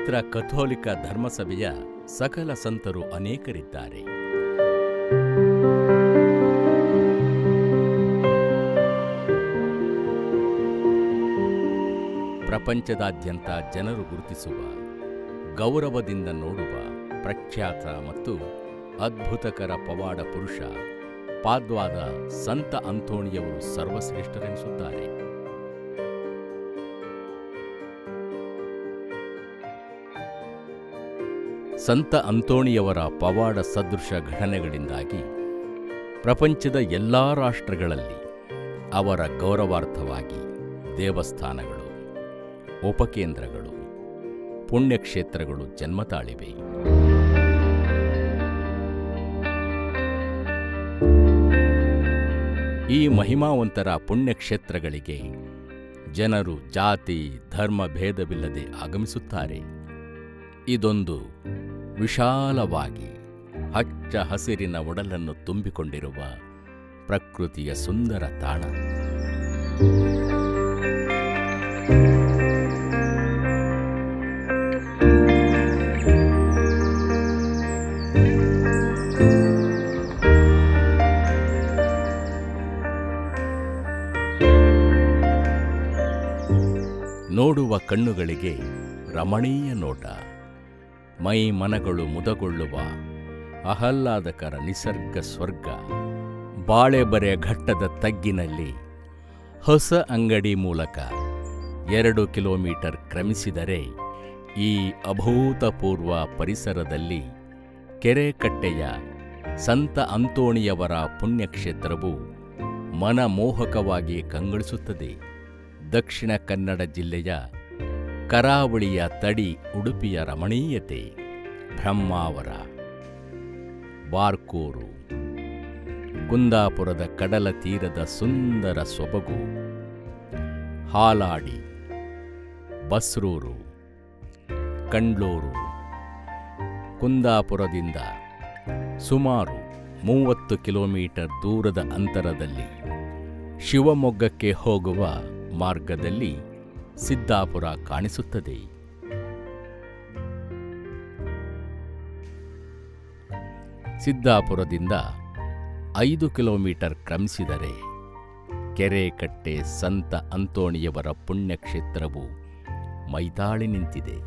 ಪವಿತ್ರ ಕಥೋಲಿಕ ಧರ್ಮಸಭೆಯ ಸಕಲ ಸಂತರು ಅನೇಕರಿದ್ದಾರೆ. ಪ್ರಪಂಚದಾದ್ಯಂತ ಜನರು ಗುರುತಿಸುವ, ಗೌರವದಿಂದ ನೋಡುವ ಪ್ರಖ್ಯಾತ ಮತ್ತು ಅದ್ಭುತಕರ ಪವಾಡ ಪುರುಷ ಪಾದ್ವಾದ ಸಂತ ಅಂತೋಣಿಯವರು ಸರ್ವಶ್ರೇಷ್ಠರೆನಿಸುತ್ತಾರೆ. ಸಂತ ಅಂತೋಣಿಯವರ ಪವಾಡ ಸದೃಶ ಘಟನೆಗಳಿಂದಾಗಿ ಪ್ರಪಂಚದ ಎಲ್ಲ ರಾಷ್ಟ್ರಗಳಲ್ಲಿ ಅವರ ಗೌರವಾರ್ಥವಾಗಿ ದೇವಸ್ಥಾನಗಳು, ಉಪಕೇಂದ್ರಗಳು, ಪುಣ್ಯಕ್ಷೇತ್ರಗಳು ಜನ್ಮ ತಾಳಿವೆ. ಈ ಮಹಿಮಾವಂತರ ಪುಣ್ಯಕ್ಷೇತ್ರಗಳಿಗೆ ಜನರು ಜಾತಿ ಧರ್ಮ ಭೇದವಿಲ್ಲದೆ ಆಗಮಿಸುತ್ತಾರೆ. ಇದೊಂದು ವಿಶಾಲವಾಗಿ ಹಚ್ಚ ಹಸಿರಿನ ಒಡಲನ್ನು ತುಂಬಿಕೊಂಡಿರುವ ಪ್ರಕೃತಿಯ ಸುಂದರ ತಾಣ. ನೋಡುವ ಕಣ್ಣುಗಳಿಗೆ ರಮಣೀಯ ನೋಟ, ಮೈ ಮನಗಳು ಮುದಗೊಳ್ಳುವ ಆಹ್ಲಾದಕರ ನಿಸರ್ಗ ಸ್ವರ್ಗ. ಬಾಳೆಬರೆ ಘಟ್ಟದ ತಗ್ಗಿನಲ್ಲಿ ಹೊಸ ಅಂಗಡಿ ಮೂಲಕ 2 ಕಿಲೋಮೀಟರ್ ಕ್ರಮಿಸಿದರೆ ಈ ಅಭೂತಪೂರ್ವ ಪರಿಸರದಲ್ಲಿ ಕೆರೆಕಟ್ಟೆಯ ಸಂತ ಅಂತೋಣಿಯವರ ಪುಣ್ಯಕ್ಷೇತ್ರವು ಮನಮೋಹಕವಾಗಿ ಕಂಗೊಳಿಸುತ್ತದೆ. ದಕ್ಷಿಣ ಕನ್ನಡ ಜಿಲ್ಲೆಯ ಕರಾವಳಿಯ ತಡಿ ಉಡುಪಿಯ ರಮಣೀಯತೆ, ಬ್ರಹ್ಮಾವರ, ಬಾರ್ಕೂರು, ಕುಂದಾಪುರದ ಕಡಲ ತೀರದ ಸುಂದರ ಸೊಬಗು, ಹಾಲಾಡಿ, ಬಸ್ರೂರು, ಕಂಡ್ಲೂರು, ಕುಂದಾಪುರದಿಂದ ಸುಮಾರು 30 ಕಿಲೋಮೀಟರ್ ದೂರದ ಅಂತರದಲ್ಲಿ ಶಿವಮೊಗ್ಗಕ್ಕೆ ಹೋಗುವ ಮಾರ್ಗದಲ್ಲಿ ಸಿದ್ದಾಪುರ ಕಾಣಿಸುತ್ತದೆ. ಸಿದ್ದಾಪುರದಿಂದ 5 ಕಿಲೋಮೀಟರ್ ಕ್ರಮಿಸಿದರೆ ಕೆರೆಕಟ್ಟೆ ಸಂತ ಅಂತೋಣಿಯವರ ಪುಣ್ಯಕ್ಷೇತ್ರವು ಮೈತಾಳಿ ನಿಂತಿದೆ.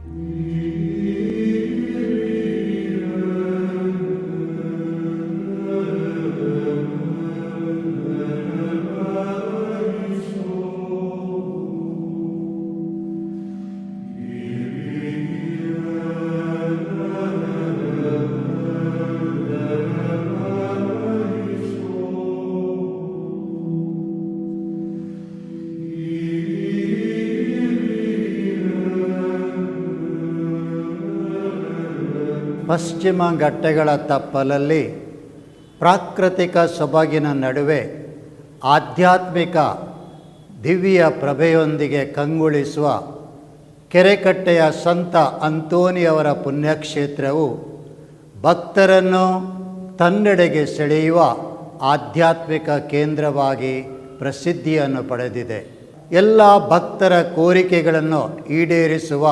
ಪಶ್ಚಿಮ ಘಟ್ಟಗಳ ತಪ್ಪಲಲ್ಲಿ ಪ್ರಾಕೃತಿಕ ಸೊಬಗಿನ ನಡುವೆ ಆಧ್ಯಾತ್ಮಿಕ ದಿವ್ಯ ಪ್ರಭೆಯೊಂದಿಗೆ ಕಂಗೊಳಿಸುವ ಕೆರೆಕಟ್ಟೆಯ ಸಂತ ಅಂತೋಣಿಯವರ ಪುಣ್ಯಕ್ಷೇತ್ರವು ಭಕ್ತರನ್ನು ತನ್ನೆಡೆಗೆ ಸೆಳೆಯುವ ಆಧ್ಯಾತ್ಮಿಕ ಕೇಂದ್ರವಾಗಿ ಪ್ರಸಿದ್ಧಿಯನ್ನು ಪಡೆದಿದೆ. ಎಲ್ಲ ಭಕ್ತರ ಕೋರಿಕೆಗಳನ್ನು ಈಡೇರಿಸುವ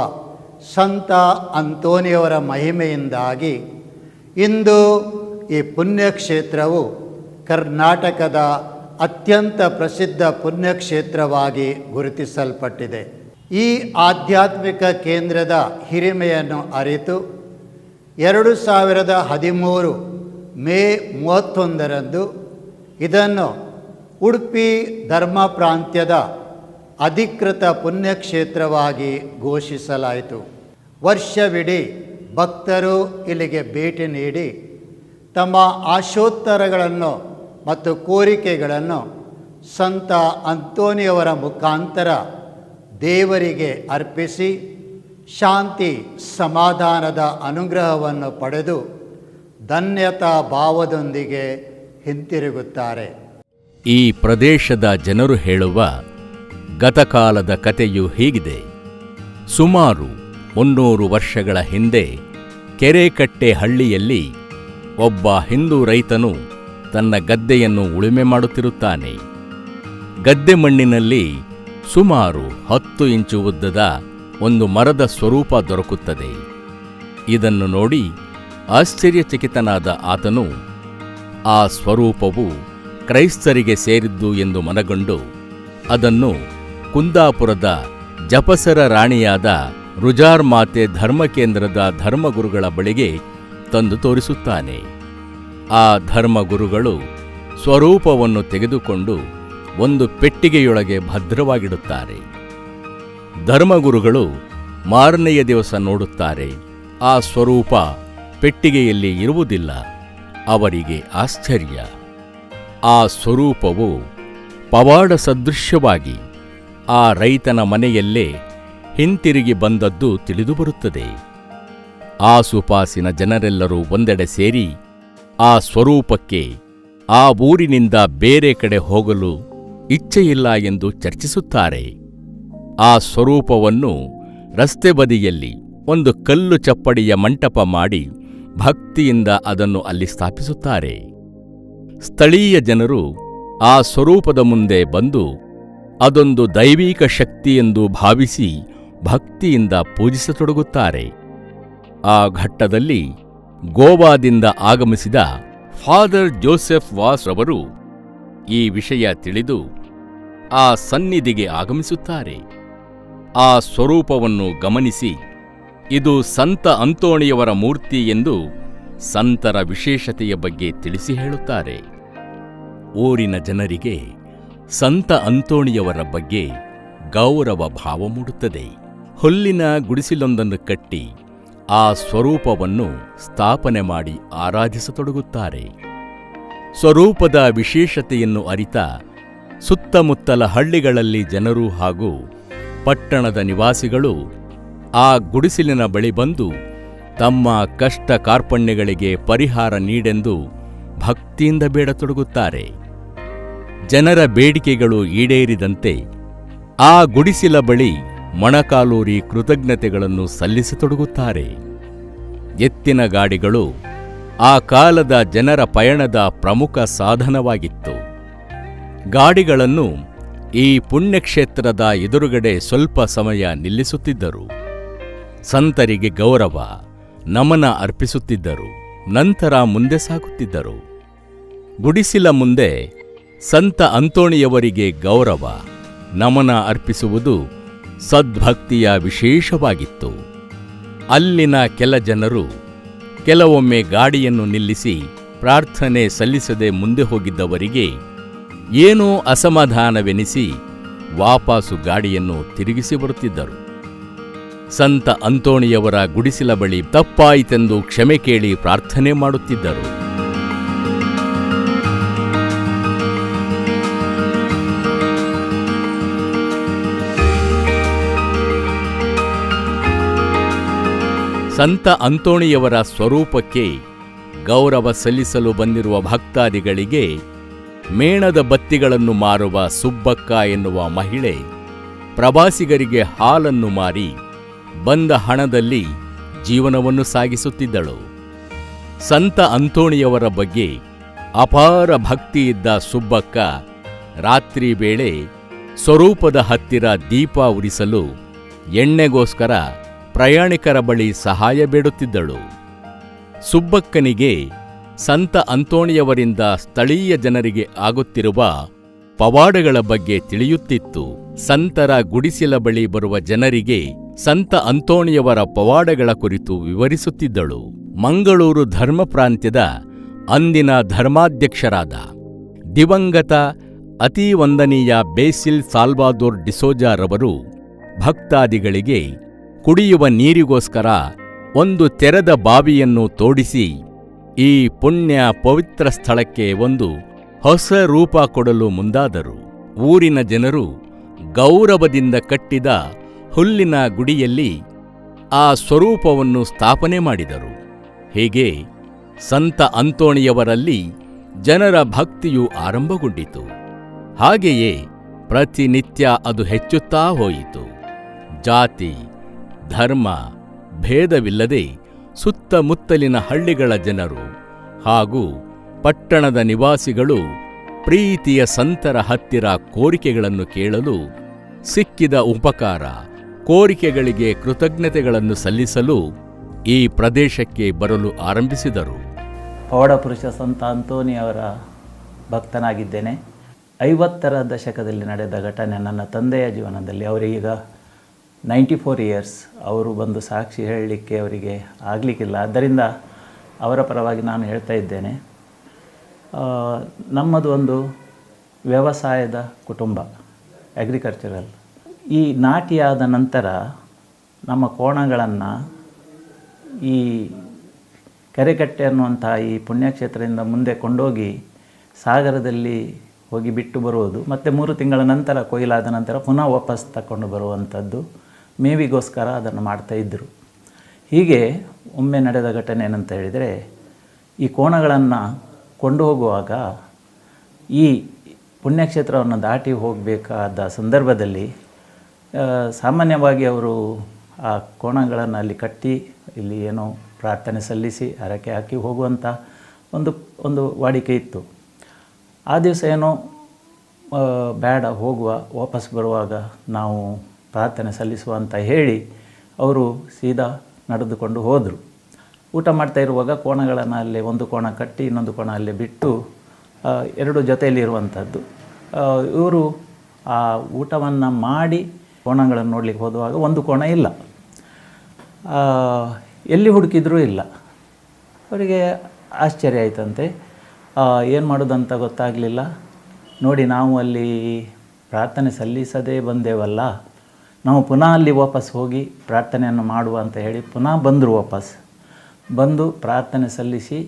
ಸಂತ ಅಂತೋಣಿಯವರ ಮಹಿಮೆಯಿಂದಾಗಿ ಇಂದು ಈ ಪುಣ್ಯಕ್ಷೇತ್ರವು ಕರ್ನಾಟಕದ ಅತ್ಯಂತ ಪ್ರಸಿದ್ಧ ಪುಣ್ಯಕ್ಷೇತ್ರವಾಗಿ ಗುರುತಿಸಲ್ಪಟ್ಟಿದೆ. ಈ ಆಧ್ಯಾತ್ಮಿಕ ಕೇಂದ್ರದ ಹಿರಿಮೆಯನ್ನು ಅರಿತು 2013 ಮೇ 31ರಂದು ಇದನ್ನು ಉಡುಪಿ ಧರ್ಮ ಪ್ರಾಂತ್ಯದ ಅಧಿಕೃತ ಪುಣ್ಯಕ್ಷೇತ್ರವಾಗಿ ಘೋಷಿಸಲಾಯಿತು. ವರ್ಷವಿಡೀ ಭಕ್ತರು ಇಲ್ಲಿಗೆ ಭೇಟಿ ನೀಡಿ ತಮ್ಮ ಆಶೋತ್ತರಗಳನ್ನು ಮತ್ತು ಕೋರಿಕೆಗಳನ್ನು ಸಂತ ಅಂತೋಣಿಯವರ ಮುಖಾಂತರ ದೇವರಿಗೆ ಅರ್ಪಿಸಿ ಶಾಂತಿ ಸಮಾಧಾನದ ಅನುಗ್ರಹವನ್ನು ಪಡೆದು ಧನ್ಯತಾ ಭಾವದೊಂದಿಗೆ ಹಿಂತಿರುಗುತ್ತಾರೆ. ಈ ಪ್ರದೇಶದ ಜನರು ಹೇಳುವ ಗತಕಾಲದ ಕಥೆಯು ಹೀಗಿದೆ. ಸುಮಾರು 300 ವರ್ಷಗಳ ಹಿಂದೆ ಕೆರೆಕಟ್ಟೆ ಹಳ್ಳಿಯಲ್ಲಿ ಒಬ್ಬ ಹಿಂದೂ ರೈತನು ತನ್ನ ಗದ್ದೆಯನ್ನು ಉಳುಮೆ ಮಾಡುತ್ತಿರುತ್ತಾನೆ. ಗದ್ದೆ ಮಣ್ಣಿನಲ್ಲಿ ಸುಮಾರು 10 ಇಂಚು ಉದ್ದದ ಒಂದು ಮರದ ಸ್ವರೂಪ ದೊರಕುತ್ತದೆ. ಇದನ್ನು ನೋಡಿ ಆಶ್ಚರ್ಯಚಕಿತನಾದ ಆತನು ಆ ಸ್ವರೂಪವು ಕ್ರೈಸ್ತರಿಗೆ ಸೇರಿದ್ದು ಎಂದು ಮನಗಂಡು ಅದನ್ನು ಕುಂದಾಪುರದ ಜಪಸರ ರಾಣಿಯಾದ ರುಜಾರ್ ಮಾತೆ ಧರ್ಮಕೇಂದ್ರದ ಧರ್ಮಗುರುಗಳ ಬಳಿಗೆ ತಂದು ತೋರಿಸುತ್ತಾನೆ. ಆ ಧರ್ಮಗುರುಗಳು ಸ್ವರೂಪವನ್ನು ತೆಗೆದುಕೊಂಡು ಒಂದು ಪೆಟ್ಟಿಗೆಯೊಳಗೆ ಭದ್ರವಾಗಿಡುತ್ತಾರೆ. ಧರ್ಮಗುರುಗಳು ಮಾರನೆಯ ದಿವಸ ನೋಡುತ್ತಾರೆ, ಆ ಸ್ವರೂಪ ಪೆಟ್ಟಿಗೆಯಲ್ಲಿ ಇರುವುದಿಲ್ಲ. ಅವರಿಗೆ ಆಶ್ಚರ್ಯ. ಆ ಸ್ವರೂಪವು ಪವಾಡ ಸದೃಶ್ಯವಾಗಿ ಆ ರೈತನ ಮನೆಯಲ್ಲೇ ಹಿಂತಿರುಗಿ ಬಂದದ್ದು ತಿಳಿದುಬರುತ್ತದೆ. ಆಸುಪಾಸಿನ ಜನರೆಲ್ಲರೂ ಒಂದೆಡೆ ಸೇರಿ ಆ ಸ್ವರೂಪಕ್ಕೆ ಆ ಊರಿನಿಂದ ಬೇರೆ ಕಡೆ ಹೋಗಲು ಇಚ್ಛೆಯಿಲ್ಲ ಎಂದು ಚರ್ಚಿಸುತ್ತಾರೆ. ಆ ಸ್ವರೂಪವನ್ನು ರಸ್ತೆ ಬದಿಯಲ್ಲಿ ಒಂದು ಕಲ್ಲು ಚಪ್ಪಡಿಯ ಮಂಟಪ ಮಾಡಿ ಭಕ್ತಿಯಿಂದ ಅದನ್ನು ಅಲ್ಲಿ ಸ್ಥಾಪಿಸುತ್ತಾರೆ. ಸ್ಥಳೀಯ ಜನರು ಆ ಸ್ವರೂಪದ ಮುಂದೆ ಬಂದು ಅದೊಂದು ದೈವಿಕ ಶಕ್ತಿ ಎಂದು ಭಾವಿಸಿ ಭಕ್ತಿಯಿಂದ ಪೂಜಿಸತೊಡಗುತ್ತಾರೆ. ಆ ಘಟ್ಟದಲ್ಲಿ ಗೋವಾದಿಂದ ಆಗಮಿಸಿದ ಫಾದರ್ ಜೋಸೆಫ್ ವಾಸ್ ರವರು ಈ ವಿಷಯ ತಿಳಿದು ಆ ಸನ್ನಿಧಿಗೆ ಆಗಮಿಸುತ್ತಾರೆ. ಆ ಸ್ವರೂಪವನ್ನು ಗಮನಿಸಿ ಇದು ಸಂತ ಅಂತೋಣಿಯವರ ಮೂರ್ತಿ ಎಂದು ಸಂತರ ವಿಶೇಷತೆಯ ಬಗ್ಗೆ ತಿಳಿಸಿ ಹೇಳುತ್ತಾರೆ. ಊರಿನ ಜನರಿಗೆ ಸಂತ ಅಂತೋಣಿಯವರ ಬಗ್ಗೆ ಗೌರವ ಭಾವ ಮೂಡುತ್ತದೆ. ಹುಲ್ಲಿನ ಗುಡಿಸಿಲೊಂದನ್ನು ಕಟ್ಟಿ ಆ ಸ್ವರೂಪವನ್ನು ಸ್ಥಾಪನೆ ಮಾಡಿ ಆರಾಧಿಸತೊಡಗುತ್ತಾರೆ. ಸ್ವರೂಪದ ವಿಶೇಷತೆಯನ್ನು ಅರಿತ ಸುತ್ತಮುತ್ತಲ ಹಳ್ಳಿಗಳಲ್ಲಿ ಜನರು ಹಾಗೂ ಪಟ್ಟಣದ ನಿವಾಸಿಗಳು ಆ ಗುಡಿಸಿಲಿನ ಬಳಿ ಬಂದು ತಮ್ಮ ಕಷ್ಟ ಕಾರ್ಪಣ್ಯಗಳಿಗೆ ಪರಿಹಾರ ನೀಡೆಂದು ಭಕ್ತಿಯಿಂದ ಬೇಡತೊಡಗುತ್ತಾರೆ. ಜನರ ಬೇಡಿಕೆಗಳು ಈಡೇರಿದಂತೆ ಆ ಗುಡಿಸಿಲ ಬಳಿ ಮೊಣಕಾಲೂರಿ ಕೃತಜ್ಞತೆಗಳನ್ನು ಸಲ್ಲಿಸತೊಡಗುತ್ತಾರೆ. ಎತ್ತಿನ ಗಾಡಿಗಳು ಆ ಕಾಲದ ಜನರ ಪಯಣದ ಪ್ರಮುಖ ಸಾಧನವಾಗಿತ್ತು. ಗಾಡಿಗಳನ್ನು ಈ ಪುಣ್ಯಕ್ಷೇತ್ರದ ಎದುರುಗಡೆ ಸ್ವಲ್ಪ ಸಮಯ ನಿಲ್ಲಿಸುತ್ತಿದ್ದರು. ಸಂತರಿಗೆ ಗೌರವ ನಮನ ಅರ್ಪಿಸುತ್ತಿದ್ದರು. ನಂತರ ಮುಂದೆ ಸಾಗುತ್ತಿದ್ದರು. ಗುಡಿಸಿಲ ಮುಂದೆ ಸಂತ ಅಂತೋಣಿಯವರಿಗೆ ಗೌರವ ನಮನ ಅರ್ಪಿಸುವುದು ಸದ್ಭಕ್ತಿಯ ವಿಶೇಷವಾಗಿತ್ತು. ಅಲ್ಲಿನ ಕೆಲ ಜನರು ಕೆಲವೊಮ್ಮೆ ಗಾಡಿಯನ್ನು ನಿಲ್ಲಿಸಿ ಪ್ರಾರ್ಥನೆ ಸಲ್ಲಿಸದೆ ಮುಂದೆ ಹೋಗಿದ್ದವರಿಗೆ ಏನೋ ಅಸಮಾಧಾನವೆನಿಸಿ ವಾಪಸು ಗಾಡಿಯನ್ನು ತಿರುಗಿಸಿ ಬರುತ್ತಿದ್ದರು. ಸಂತ ಅಂತೋಣಿಯವರ ಗುಡಿಸಿಲ ಬಳಿ ತಪ್ಪಾಯಿತೆಂದು ಕ್ಷಮೆ ಕೇಳಿ ಪ್ರಾರ್ಥನೆ ಮಾಡುತ್ತಿದ್ದರು. ಸಂತ ಅಂತೋಣಿಯವರ ಸ್ವರೂಪಕ್ಕೆ ಗೌರವ ಸಲ್ಲಿಸಲು ಬಂದಿರುವ ಭಕ್ತಾದಿಗಳಿಗೆ ಮೇಣದ ಬತ್ತಿಗಳನ್ನು ಮಾರುವ ಸುಬ್ಬಕ್ಕ ಎನ್ನುವ ಮಹಿಳೆ ಪ್ರವಾಸಿಗರಿಗೆ ಹಾಲನ್ನು ಮಾರಿ ಬಂದ ಹಣದಲ್ಲಿ ಜೀವನವನ್ನು ಸಾಗಿಸುತ್ತಿದ್ದಳು. ಸಂತ ಅಂತೋಣಿಯವರ ಬಗ್ಗೆ ಅಪಾರ ಭಕ್ತಿಯಿದ್ದ ಸುಬ್ಬಕ್ಕ ರಾತ್ರಿ ವೇಳೆ ಸ್ವರೂಪದ ಹತ್ತಿರ ದೀಪ ಉರಿಸಲು ಎಣ್ಣೆಗೋಸ್ಕರ ಪ್ರಯಾಣಿಕರ ಬಳಿ ಸಹಾಯ ಬೇಡುತ್ತಿದ್ದಳು. ಸುಬ್ಬಕ್ಕನಿಗೆ ಸಂತ ಅಂತೋಣಿಯವರಿಂದ ಸ್ಥಳೀಯ ಜನರಿಗೆ ಆಗುತ್ತಿರುವ ಪವಾಡಗಳ ಬಗ್ಗೆ ತಿಳಿಯುತ್ತಿತ್ತು. ಸಂತರ ಗುಡಿಸಿಲ ಬಳಿ ಬರುವ ಜನರಿಗೆ ಸಂತ ಅಂತೋಣಿಯವರ ಪವಾಡಗಳ ಕುರಿತು ವಿವರಿಸುತ್ತಿದ್ದಳು. ಮಂಗಳೂರು ಧರ್ಮ ಪ್ರಾಂತ್ಯದ ಅಂದಿನ ಧರ್ಮಾಧ್ಯಕ್ಷರಾದ ದಿವಂಗತ ಅತಿ ವಂದನೀಯ ಬೇಸಿಲ್ ಸಾಲ್ವಾದೋರ್ ಡಿಸೋಜಾರವರು ಭಕ್ತಾದಿಗಳಿಗೆ ಕುಡಿಯುವ ನೀರಿಗೋಸ್ಕರ ಒಂದು ತೆರೆದ ಬಾವಿಯನ್ನು ತೋಡಿಸಿ ಈ ಪುಣ್ಯ ಪವಿತ್ರ ಸ್ಥಳಕ್ಕೆ ಒಂದು ಹೊಸ ರೂಪ ಕೊಡಲು ಮುಂದಾದರು. ಊರಿನ ಜನರು ಗೌರವದಿಂದ ಕಟ್ಟಿದ ಹುಲ್ಲಿನ ಗುಡಿಯಲ್ಲಿ ಆ ಸ್ವರೂಪವನ್ನು ಸ್ಥಾಪನೆ ಮಾಡಿದರು. ಹೀಗೆ ಸಂತ ಅಂತೋಣಿಯವರಲ್ಲಿ ಜನರ ಭಕ್ತಿಯು ಆರಂಭಗೊಂಡಿತು. ಹಾಗೆಯೇ ಪ್ರತಿನಿತ್ಯ ಅದು ಹೆಚ್ಚುತ್ತಾ ಹೋಯಿತು. ಜಾತಿ ಧರ್ಮ ಭೇದವಿಲ್ಲದೆ ಸುತ್ತಮುತ್ತಲಿನ ಹಳ್ಳಿಗಳ ಜನರು ಹಾಗೂ ಪಟ್ಟಣದ ನಿವಾಸಿಗಳು ಪ್ರೀತಿಯ ಸಂತರ ಹತ್ತಿರ ಕೋರಿಕೆಗಳನ್ನು ಕೇಳಲು ಸಿಕ್ಕಿದ ಉಪಕಾರ ಕೋರಿಕೆಗಳಿಗೆ ಕೃತಜ್ಞತೆಗಳನ್ನು ಸಲ್ಲಿಸಲು ಈ ಪ್ರದೇಶಕ್ಕೆ ಬರಲು ಆರಂಭಿಸಿದರು. ಪವಾಡಪುರುಷ ಸಂತ ಅಂತೋನಿಯವರ ಭಕ್ತನಾಗಿದ್ದೇನೆ. 50ರ ದಶಕದಲ್ಲಿ ನಡೆದ ಘಟನೆ ನನ್ನ ತಂದೆಯ ಜೀವನದಲ್ಲಿ. ಅವರೀಗ 94 ಇಯರ್ಸ್. ಅವರು ಬಂದು ಸಾಕ್ಷಿ ಹೇಳಲಿಕ್ಕೆ ಅವರಿಗೆ ಆಗಲಿಕ್ಕಿಲ್ಲ. ಆದ್ದರಿಂದ ಅವರ ಪರವಾಗಿ ನಾನು ಹೇಳ್ತಾ ಇದ್ದೇನೆ. ನಮ್ಮದು ಒಂದು ವ್ಯವಸಾಯದ ಕುಟುಂಬ, ಅಗ್ರಿಕಲ್ಚರಲ್. ಈ ನಾಟಿಯಾದ ನಂತರ ನಮ್ಮ ಕೋಣಗಳನ್ನು ಈ ಕೆರೆಕಟ್ಟೆ ಅನ್ನುವಂಥ ಈ ಪುಣ್ಯಕ್ಷೇತ್ರದಿಂದ ಮುಂದೆ ಕೊಂಡೋಗಿ ಸಾಗರದಲ್ಲಿ ಹೋಗಿ ಬಿಟ್ಟು ಬರುವುದು, ಮತ್ತು 3 ತಿಂಗಳ ನಂತರ ಕೊಯ್ಲಾದ ನಂತರ ಪುನಃ ವಾಪಸ್ ತಗೊಂಡು ಬರುವಂಥದ್ದು, ಮೇವಿಗೋಸ್ಕರ ಅದನ್ನು ಮಾಡ್ತಾಯಿದ್ದರು. ಹೀಗೆ ಒಮ್ಮೆ ನಡೆದ ಘಟನೆ ಏನಂತ ಹೇಳಿದರೆ, ಈ ಕೋಣಗಳನ್ನು ಕೊಂಡು ಹೋಗುವಾಗ ಈ ಪುಣ್ಯಕ್ಷೇತ್ರವನ್ನು ದಾಟಿ ಹೋಗಬೇಕಾದ ಸಂದರ್ಭದಲ್ಲಿ ಸಾಮಾನ್ಯವಾಗಿ ಅವರು ಆ ಕೋಣಗಳನ್ನು ಅಲ್ಲಿ ಕಟ್ಟಿ ಇಲ್ಲಿ ಏನೋ ಪ್ರಾರ್ಥನೆ ಸಲ್ಲಿಸಿ ಹರಕೆ ಹಾಕಿ ಹೋಗುವಂಥ ಒಂದು ವಾಡಿಕೆ ಇತ್ತು. ಆ ದಿವಸ ಏನೋ ಬೇಡ, ಹೋಗುವ, ವಾಪಸ್ ಬರುವಾಗ ನಾವು ಪ್ರಾರ್ಥನೆ ಸಲ್ಲಿಸುವ ಅಂತ ಹೇಳಿ ಅವರು ಸೀದಾ ನಡೆದುಕೊಂಡು ಹೋದರು. ಊಟ ಮಾಡ್ತಾ ಇರುವಾಗ ಕೋಣಗಳನ್ನು ಅಲ್ಲೇ ಒಂದು ಕೋಣ ಕಟ್ಟಿ ಇನ್ನೊಂದು ಕೋಣ ಅಲ್ಲೇ ಬಿಟ್ಟು 2 ಜೊತೆಯಲ್ಲಿರುವಂಥದ್ದು. ಇವರು ಆ ಊಟವನ್ನು ಮಾಡಿ ಕೋಣಗಳನ್ನು ನೋಡಲಿಕ್ಕೆ ಹೋಗುವಾಗ ಒಂದು ಕೋಣ ಇಲ್ಲ, ಎಲ್ಲಿ ಹುಡುಕಿದ್ರೂ ಇಲ್ಲ. ಅವರಿಗೆ ಆಶ್ಚರ್ಯ ಆಯಿತಂತೆ. ಏನು ಮಾಡೋದಂತ ಗೊತ್ತಾಗಲಿಲ್ಲ. ನೋಡಿ, ನಾವು ಅಲ್ಲಿ ಪ್ರಾರ್ಥನೆ ಸಲ್ಲಿಸದೇ ಬಂದೇವಲ್ಲ, ನಾವು ಪುನಃ ಅಲ್ಲಿ ವಾಪಸ್ ಹೋಗಿ ಪ್ರಾರ್ಥನೆಯನ್ನು ಮಾಡುವ ಅಂತ ಹೇಳಿ ಪುನಃ ಬಂದರು. ವಾಪಸ್ ಬಂದು ಪ್ರಾರ್ಥನೆ ಸಲ್ಲಿಸಿ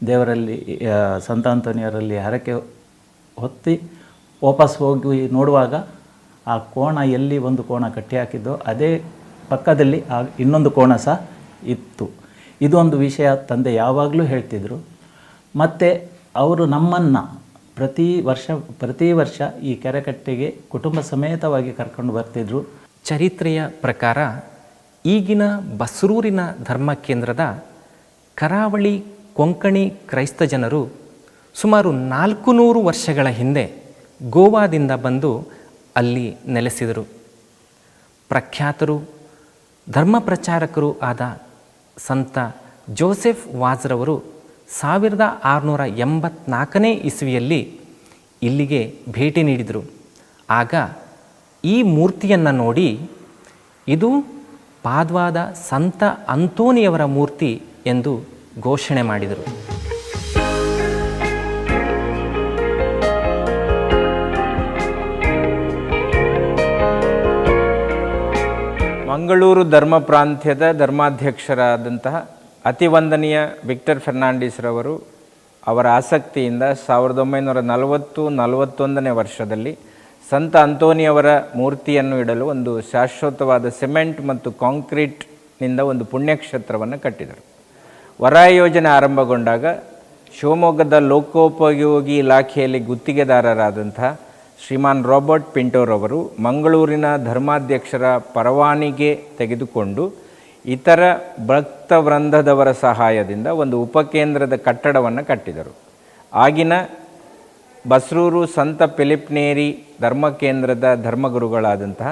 ದೇವರಲ್ಲಿ ಸಂತ ಅಂತೋನಿಯವರಲ್ಲಿ ಹರಕೆ ಹೊತ್ತಿ ವಾಪಸ್ ಹೋಗಿ ನೋಡುವಾಗ ಆ ಕೋಣ ಎಲ್ಲಿ ಒಂದು ಕೋಣ ಕಟ್ಟಿ ಹಾಕಿದ್ದೋ ಅದೇ ಪಕ್ಕದಲ್ಲಿ ಇನ್ನೊಂದು ಕೋಣ ಸಹ ಇತ್ತು. ಇದೊಂದು ವಿಷಯ ತಂದೆ ಯಾವಾಗಲೂ ಹೇಳ್ತಿದ್ರು. ಮತ್ತು ಅವರು ನಮ್ಮನ್ನು ಪ್ರತಿ ವರ್ಷ ಈ ಕೆರೆಕಟ್ಟೆಗೆ ಕುಟುಂಬ ಸಮೇತವಾಗಿ ಕರ್ಕೊಂಡು ಬರ್ತಿದ್ರು. ಚರಿತ್ರೆಯ ಪ್ರಕಾರ ಈಗಿನ ಬಸ್ರೂರಿನ ಧರ್ಮ ಕೇಂದ್ರದ ಕರಾವಳಿ ಕೊಂಕಣಿ ಕ್ರೈಸ್ತ ಜನರು ಸುಮಾರು 400 ವರ್ಷಗಳ ಹಿಂದೆ ಗೋವಾದಿಂದ ಬಂದು ಅಲ್ಲಿ ನೆಲೆಸಿದರು. ಪ್ರಖ್ಯಾತರು ಧರ್ಮ ಪ್ರಚಾರಕರು ಆದ ಸಂತ ಜೋಸೆಫ್ ವಾಜ್ರವರು 1684ನೇ ಇಸವಿಯಲ್ಲಿ ಇಲ್ಲಿಗೆ ಭೇಟಿ ನೀಡಿದರು. ಆಗ ಈ ಮೂರ್ತಿಯನ್ನು ನೋಡಿ ಇದು ಪಾದ್ವಾದ ಸಂತ ಅಂತೋನಿಯವರ ಮೂರ್ತಿ ಎಂದು ಘೋಷಣೆ ಮಾಡಿದರು. ಮಂಗಳೂರು ಧರ್ಮ ಪ್ರಾಂತ್ಯದ ಧರ್ಮಾಧ್ಯಕ್ಷರಾದಂತಹ ಅತಿವಂದನೀಯ ವಿಕ್ಟರ್ ಫೆರ್ನಾಂಡಿಸ್ರವರು ಅವರ ಆಸಕ್ತಿಯಿಂದ 1940-41ನೇ ವರ್ಷದಲ್ಲಿ ಸಂತ ಅಂತೋನಿಯವರ ಮೂರ್ತಿಯನ್ನು ಇಡಲು ಒಂದು ಶಾಶ್ವತವಾದ ಸಿಮೆಂಟ್ ಮತ್ತು ಕಾಂಕ್ರೀಟ್ನಿಂದ ಒಂದು ಪುಣ್ಯಕ್ಷೇತ್ರವನ್ನು ಕಟ್ಟಿದರು. ವರಾಯ ಯೋಜನೆ ಆರಂಭಗೊಂಡಾಗ ಶಿವಮೊಗ್ಗದ ಲೋಕೋಪಯೋಗಿ ಇಲಾಖೆಯಲ್ಲಿ ಗುತ್ತಿಗೆದಾರರಾದಂತಹ ಶ್ರೀಮಾನ್ ರಾಬರ್ಟ್ ಪಿಂಟೋರವರು ಮಂಗಳೂರಿನ ಧರ್ಮಾಧ್ಯಕ್ಷರ ಪರವಾನಿಗೆ ತೆಗೆದುಕೊಂಡು ಇತರ ಭಕ್ತ ವೃಂದದವರ ಸಹಾಯದಿಂದ ಒಂದು ಉಪಕೇಂದ್ರದ ಕಟ್ಟಡವನ್ನು ಕಟ್ಟಿದರು. ಆಗಿನ ಬಸ್ರೂರು ಸಂತ ಫಿಲಿಪ್ನೇರಿ ಧರ್ಮಕೇಂದ್ರದ ಧರ್ಮಗುರುಗಳಾದಂತಹ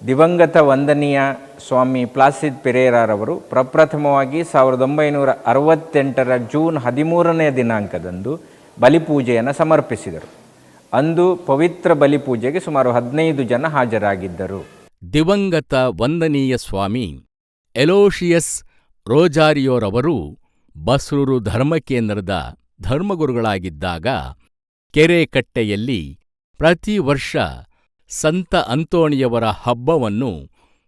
ದಿವಂಗತ ವಂದನೀಯ ಸ್ವಾಮಿ ಪ್ಲಾಸಿದ್ ಪೆರೇರಾರವರು ಪ್ರಪ್ರಥಮವಾಗಿ 1968ರ ಜೂನ್ 13ನೇ ದಿನಾಂಕದಂದು ಬಲಿಪೂಜೆಯನ್ನು ಸಮರ್ಪಿಸಿದರು. ಅಂದು ಪವಿತ್ರ ಬಲಿಪೂಜೆಗೆ ಸುಮಾರು 15 ಜನ ಹಾಜರಾಗಿದ್ದರು. ದಿವಂಗತ ವಂದನೀಯ ಸ್ವಾಮಿ ಎಲೋಷಿಯಸ್ ರೋಜಾರಿಯೋರವರು ಬಸ್ರೂರು ಧರ್ಮಕೇಂದ್ರದ ಧರ್ಮಗುರುಗಳಾಗಿದ್ದಾಗ ಕೆರೆಕಟ್ಟೆಯಲ್ಲಿ ಪ್ರತಿ ವರ್ಷ ಸಂತ ಅಂತೋಣಿಯವರ ಹಬ್ಬವನ್ನು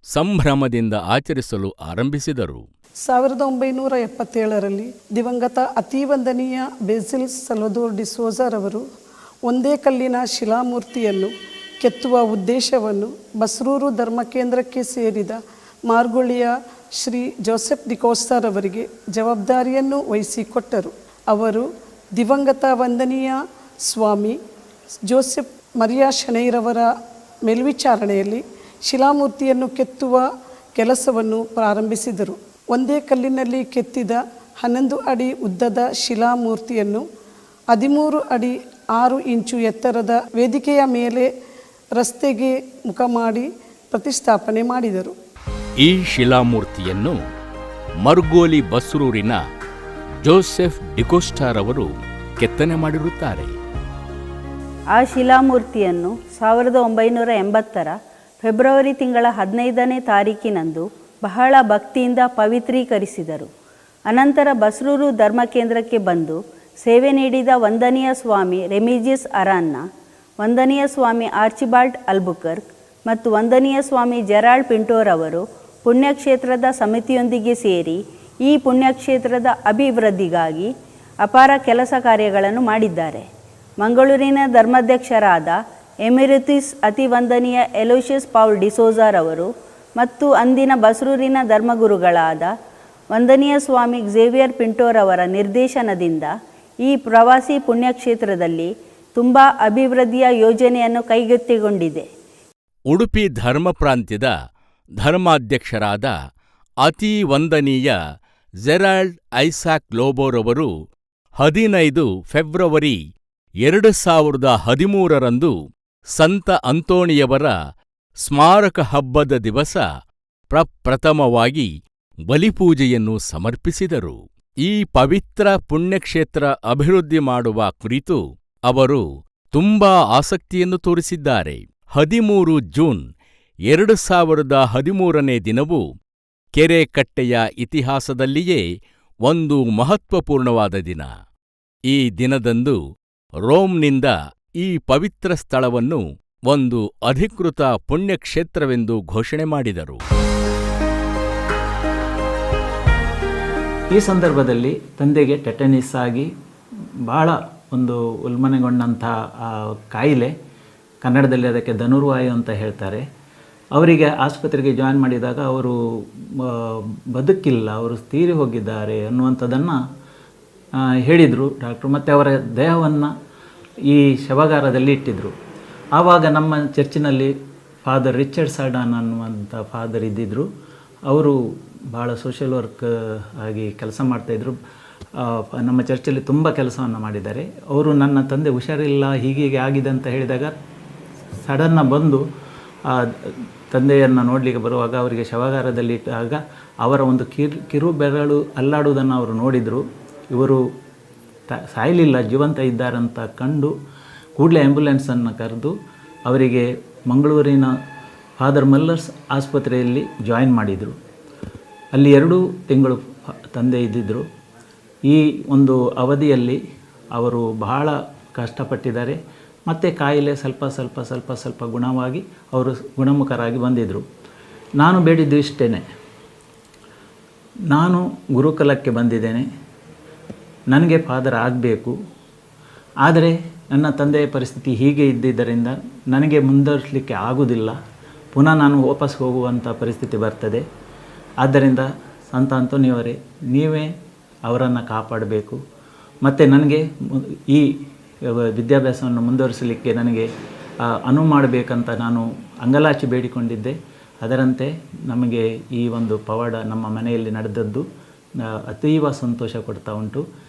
ಸಂಭ್ರಮದಿಂದ ಆಚರಿಸಲು ಆರಂಭಿಸಿದರು. 1977ರಲ್ಲಿ ದಿವಂಗತ ಅತಿವಂದನೀಯ ಬೇಸಿಲ್ ಸಲ್ವದೋರ್ ಡಿಸೋಜರವರು ಒಂದೇ ಕಲ್ಲಿನ ಶಿಲಾಮೂರ್ತಿಯನ್ನು ಕೆತ್ತುವ ಉದ್ದೇಶವನ್ನು ಬಸ್ರೂರು ಧರ್ಮಕೇಂದ್ರಕ್ಕೆ ಸೇರಿದ ಮಾರ್ಗೊಳಿಯ ಶ್ರೀ ಜೋಸೆಫ್ ಡಿಕೋಸ್ಟರ್ ಅವರಿಗೆ ಜವಾಬ್ದಾರಿಯನ್ನು ವಹಿಸಿಕೊಟ್ಟರು. ಅವರು ದಿವಂಗತ ವಂದನೀಯ ಸ್ವಾಮಿ ಜೋಸೆಫ್ ಮರಿಯಾ ಶನೈರವರ ಮೇಲ್ವಿಚಾರಣೆಯಲ್ಲಿ ಶಿಲಾಮೂರ್ತಿಯನ್ನು ಕೆತ್ತುವ ಕೆಲಸವನ್ನು ಪ್ರಾರಂಭಿಸಿದರು. ಒಂದೇ ಕಲ್ಲಿನಲ್ಲಿ ಕೆತ್ತಿದ 11 ಅಡಿ ಉದ್ದದ ಶಿಲಾಮೂರ್ತಿಯನ್ನು 13 ಅಡಿ 6 ಇಂಚು ಎತ್ತರದ ವೇದಿಕೆಯ ಮೇಲೆ ರಸ್ತೆಗೆ ಮುಖ ಮಾಡಿ ಪ್ರತಿಷ್ಠಾಪನೆ ಮಾಡಿದರು. ಈ ಶಿಲಾಮೂರ್ತಿಯನ್ನು ಮರ್ಗೋಲಿ ಬಸ್ರೂರಿನ ಜೋಸೆಫ್ ಡಿಕೋಸ್ಟಾರ್ ಅವರು ಕೆತ್ತನೆ ಮಾಡಿರುತ್ತಾರೆ. ಆ ಶಿಲಾಮೂರ್ತಿಯನ್ನು 1980 ಫೆಬ್ರವರಿ ತಿಂಗಳ 15ನೇ ತಾರೀಕಿನಂದು ಬಹಳ ಭಕ್ತಿಯಿಂದ ಪವಿತ್ರೀಕರಿಸಿದರು. ಅನಂತರ ಬಸ್ರೂರು ಧರ್ಮಕೇಂದ್ರಕ್ಕೆ ಬಂದು ಸೇವೆ ನೀಡಿದ ವಂದನೀಯ ಸ್ವಾಮಿ ರೆಮಿಜಿಯಸ್ ಅರಾನ್ನ, ವಂದನೀಯ ಸ್ವಾಮಿ ಆರ್ಚಿಬಾಲ್ಡ್ ಅಲ್ಬುಕರ್ಕ್ ಮತ್ತು ವಂದನೀಯ ಸ್ವಾಮಿ ಜೆರಾಲ್ಡ್ ಪಿಂಟೋರವರು ಪುಣ್ಯಕ್ಷೇತ್ರದ ಸಮಿತಿಯೊಂದಿಗೆ ಸೇರಿ ಈ ಪುಣ್ಯಕ್ಷೇತ್ರದ ಅಭಿವೃದ್ಧಿಗಾಗಿ ಅಪಾರ ಕೆಲಸ ಕಾರ್ಯಗಳನ್ನು ಮಾಡಿದ್ದಾರೆ. ಮಂಗಳೂರಿನ ಧರ್ಮಾಧ್ಯಕ್ಷರಾದ ಎಮಿರಿಟಿಸ್ ಅತಿವಂದನೀಯ ಎಲೋಷಿಯಸ್ ಪೌಲ್ ಡಿಸೋಜಾರ್ ಅವರು ಮತ್ತು ಅಂದಿನ ಬಸ್ರೂರಿನ ಧರ್ಮಗುರುಗಳಾದ ವಂದನೀಯ ಸ್ವಾಮಿ ಝೇವಿಯರ್ ಪಿಂಟೋರವರ ನಿರ್ದೇಶನದಿಂದ ಈ ಪ್ರವಾಸಿ ಪುಣ್ಯಕ್ಷೇತ್ರದಲ್ಲಿ ತುಂಬ ಅಭಿವೃದ್ಧಿಯ ಯೋಜನೆಯನ್ನು ಕೈಗೆತ್ತಿಕೊಂಡಿದೆ. ಉಡುಪಿ ಧರ್ಮ ಪ್ರಾಂತ್ಯದ ಧರ್ಮಾಧ್ಯಕ್ಷರಾದ ಅತಿ ವಂದನೀಯ ಜೆರಾಲ್ಡ್ ಐಸಾಕ್ ಲೋಬೋರವರು 15 ಫೆಬ್ರವರಿ 2013ರಂದು ಸಂತ ಅಂತೋಣಿಯವರ ಸ್ಮಾರಕ ಹಬ್ಬದ ದಿವಸ ಪ್ರಪ್ರಥಮವಾಗಿ ಬಲಿಪೂಜೆಯನ್ನು ಸಮರ್ಪಿಸಿದರು. ಈ ಪವಿತ್ರ ಪುಣ್ಯಕ್ಷೇತ್ರ ಅಭಿವೃದ್ಧಿ ಮಾಡುವ ಕುರಿತು ಅವರು ತುಂಬಾ ಆಸಕ್ತಿಯನ್ನು ತೋರಿಸಿದ್ದಾರೆ. 13 ಜೂನ್ 2013ನೇ ದಿನವು ಕೆರೆಕಟ್ಟೆಯ ಇತಿಹಾಸದಲ್ಲಿಯೇ ಒಂದು ಮಹತ್ವಪೂರ್ಣವಾದ ದಿನ. ಈ ದಿನದಂದು ರೋಮ್ನಿಂದ ಈ ಪವಿತ್ರ ಸ್ಥಳವನ್ನು ಒಂದು ಅಧಿಕೃತ ಪುಣ್ಯಕ್ಷೇತ್ರವೆಂದು ಘೋಷಣೆ ಮಾಡಿದರು. ಈ ಸಂದರ್ಭದಲ್ಲಿ ತಂದೆಗೆ ಟೆಟನಿಸ್ ಆಗಿ ಭಾಳ ಒಂದು ಉಲ್ಬಣಗೊಂಡಂಥ ಕಾಯಿಲೆ, ಕನ್ನಡದಲ್ಲಿ ಅದಕ್ಕೆ ಧನುರ್ವಾಯು ಅಂತ ಹೇಳ್ತಾರೆ. ಅವರಿಗೆ ಆಸ್ಪತ್ರೆಗೆ ಜಾಯಿನ್ ಮಾಡಿದಾಗ ಅವರು ಬದುಕಿಲ್ಲ, ಅವರು ತೀರಿ ಹೋಗಿದ್ದಾರೆ ಅನ್ನುವಂಥದ್ದನ್ನು ಹೇಳಿದರು ಡಾಕ್ಟ್ರು. ಮತ್ತು ಅವರ ದೇಹವನ್ನು ಈ ಶವಗಾರದಲ್ಲಿ ಇಟ್ಟಿದ್ದರು. ಆವಾಗ ನಮ್ಮ ಚರ್ಚಿನಲ್ಲಿ ಫಾದರ್ ರಿಚರ್ಡ್ ಸಾಡಾನ್ ಅನ್ನುವಂಥ ಫಾದರ್ ಇದ್ದಿದ್ದರು. ಅವರು ಭಾಳ ಸೋಷಿಯಲ್ ವರ್ಕ್ ಆಗಿ ಕೆಲಸ ಮಾಡ್ತಾಯಿದ್ರು. ನಮ್ಮ ಚರ್ಚಲ್ಲಿ ತುಂಬ ಕೆಲಸವನ್ನು ಮಾಡಿದ್ದಾರೆ. ಅವರು ನನ್ನ ತಂದೆ ಹುಷಾರಿಲ್ಲ, ಹೀಗೆ ಆಗಿದೆ ಅಂತ ಹೇಳಿದಾಗ ಸಡನ್ನ ಬಂದು ತಂದೆಯನ್ನು ನೋಡಲಿಕ್ಕೆ ಬರುವಾಗ ಅವರಿಗೆ ಶವಗಾರದಲ್ಲಿ ಇಟ್ಟಾಗ ಅವರ ಒಂದು ಕಿರು ಬೆರಳು ಅಲ್ಲಾಡುವುದನ್ನು ಅವರು ನೋಡಿದರು. ಇವರು ಸಾಯಲಿಲ್ಲ, ಜೀವಂತ ಇದ್ದಾರಂತ ಕಂಡು ಕೂಡಲೇ ಆ್ಯಂಬುಲೆನ್ಸನ್ನು ಕರೆದು ಅವರಿಗೆ ಮಂಗಳೂರಿನ ಫಾದರ್ ಮಲ್ಲರ್ಸ್ ಆಸ್ಪತ್ರೆಯಲ್ಲಿ ಜಾಯಿನ್ ಮಾಡಿದರು. ಅಲ್ಲಿ 2 ತಿಂಗಳು ತಂದೆ ಇದ್ದಿದ್ದರು. ಈ ಒಂದು ಅವಧಿಯಲ್ಲಿ ಅವರು ಬಹಳ ಕಷ್ಟಪಟ್ಟಿದ್ದಾರೆ. ಮತ್ತು ಕಾಯಿಲೆ ಸ್ವಲ್ಪ ಗುಣವಾಗಿ ಅವರು ಗುಣಮುಖರಾಗಿ ಬಂದಿದ್ದರು. ನಾನು ಬೇಡಿದ್ದು ಇಷ್ಟೇ, ನಾನು ಗುರುಕುಲಕ್ಕೆ ಬಂದಿದ್ದೇನೆ, ನನಗೆ ಫಾದರ್ ಆಗಬೇಕು. ಆದರೆ ನನ್ನ ತಂದೆಯ ಪರಿಸ್ಥಿತಿ ಹೀಗೆ ಇದ್ದಿದ್ದರಿಂದ ನನಗೆ ಮುಂದುವರಿಸಲಿಕ್ಕೆ ಆಗುವುದಿಲ್ಲ. ಪುನಃ ನಾನು ವಾಪಸ್ ಹೋಗುವಂಥ ಪರಿಸ್ಥಿತಿ ಬರ್ತದೆ. ಆದ್ದರಿಂದ ಸಂತ ಅಂತೋನಿಯವರೇ, ನೀವೇ ಅವರನ್ನು ಕಾಪಾಡಬೇಕು. ಮತ್ತು ನನಗೆ ಈ ವಿದ್ಯಾಭ್ಯಾಸವನ್ನು ಮುಂದುವರಿಸಲಿಕ್ಕೆ ನನಗೆ ಅನುವು ಮಾಡಬೇಕಂತ ನಾನು ಅಂಗಲಾಚಿ ಬೇಡಿಕೊಂಡಿದ್ದೆ. ಅದರಂತೆ ನಮಗೆ ಈ ಒಂದು ಪವಾಡ ನಮ್ಮ ಮನೆಯಲ್ಲಿ ನಡೆದದ್ದು ಅತೀವ ಸಂತೋಷ ಕೊಡ್ತಾ ಉಂಟು.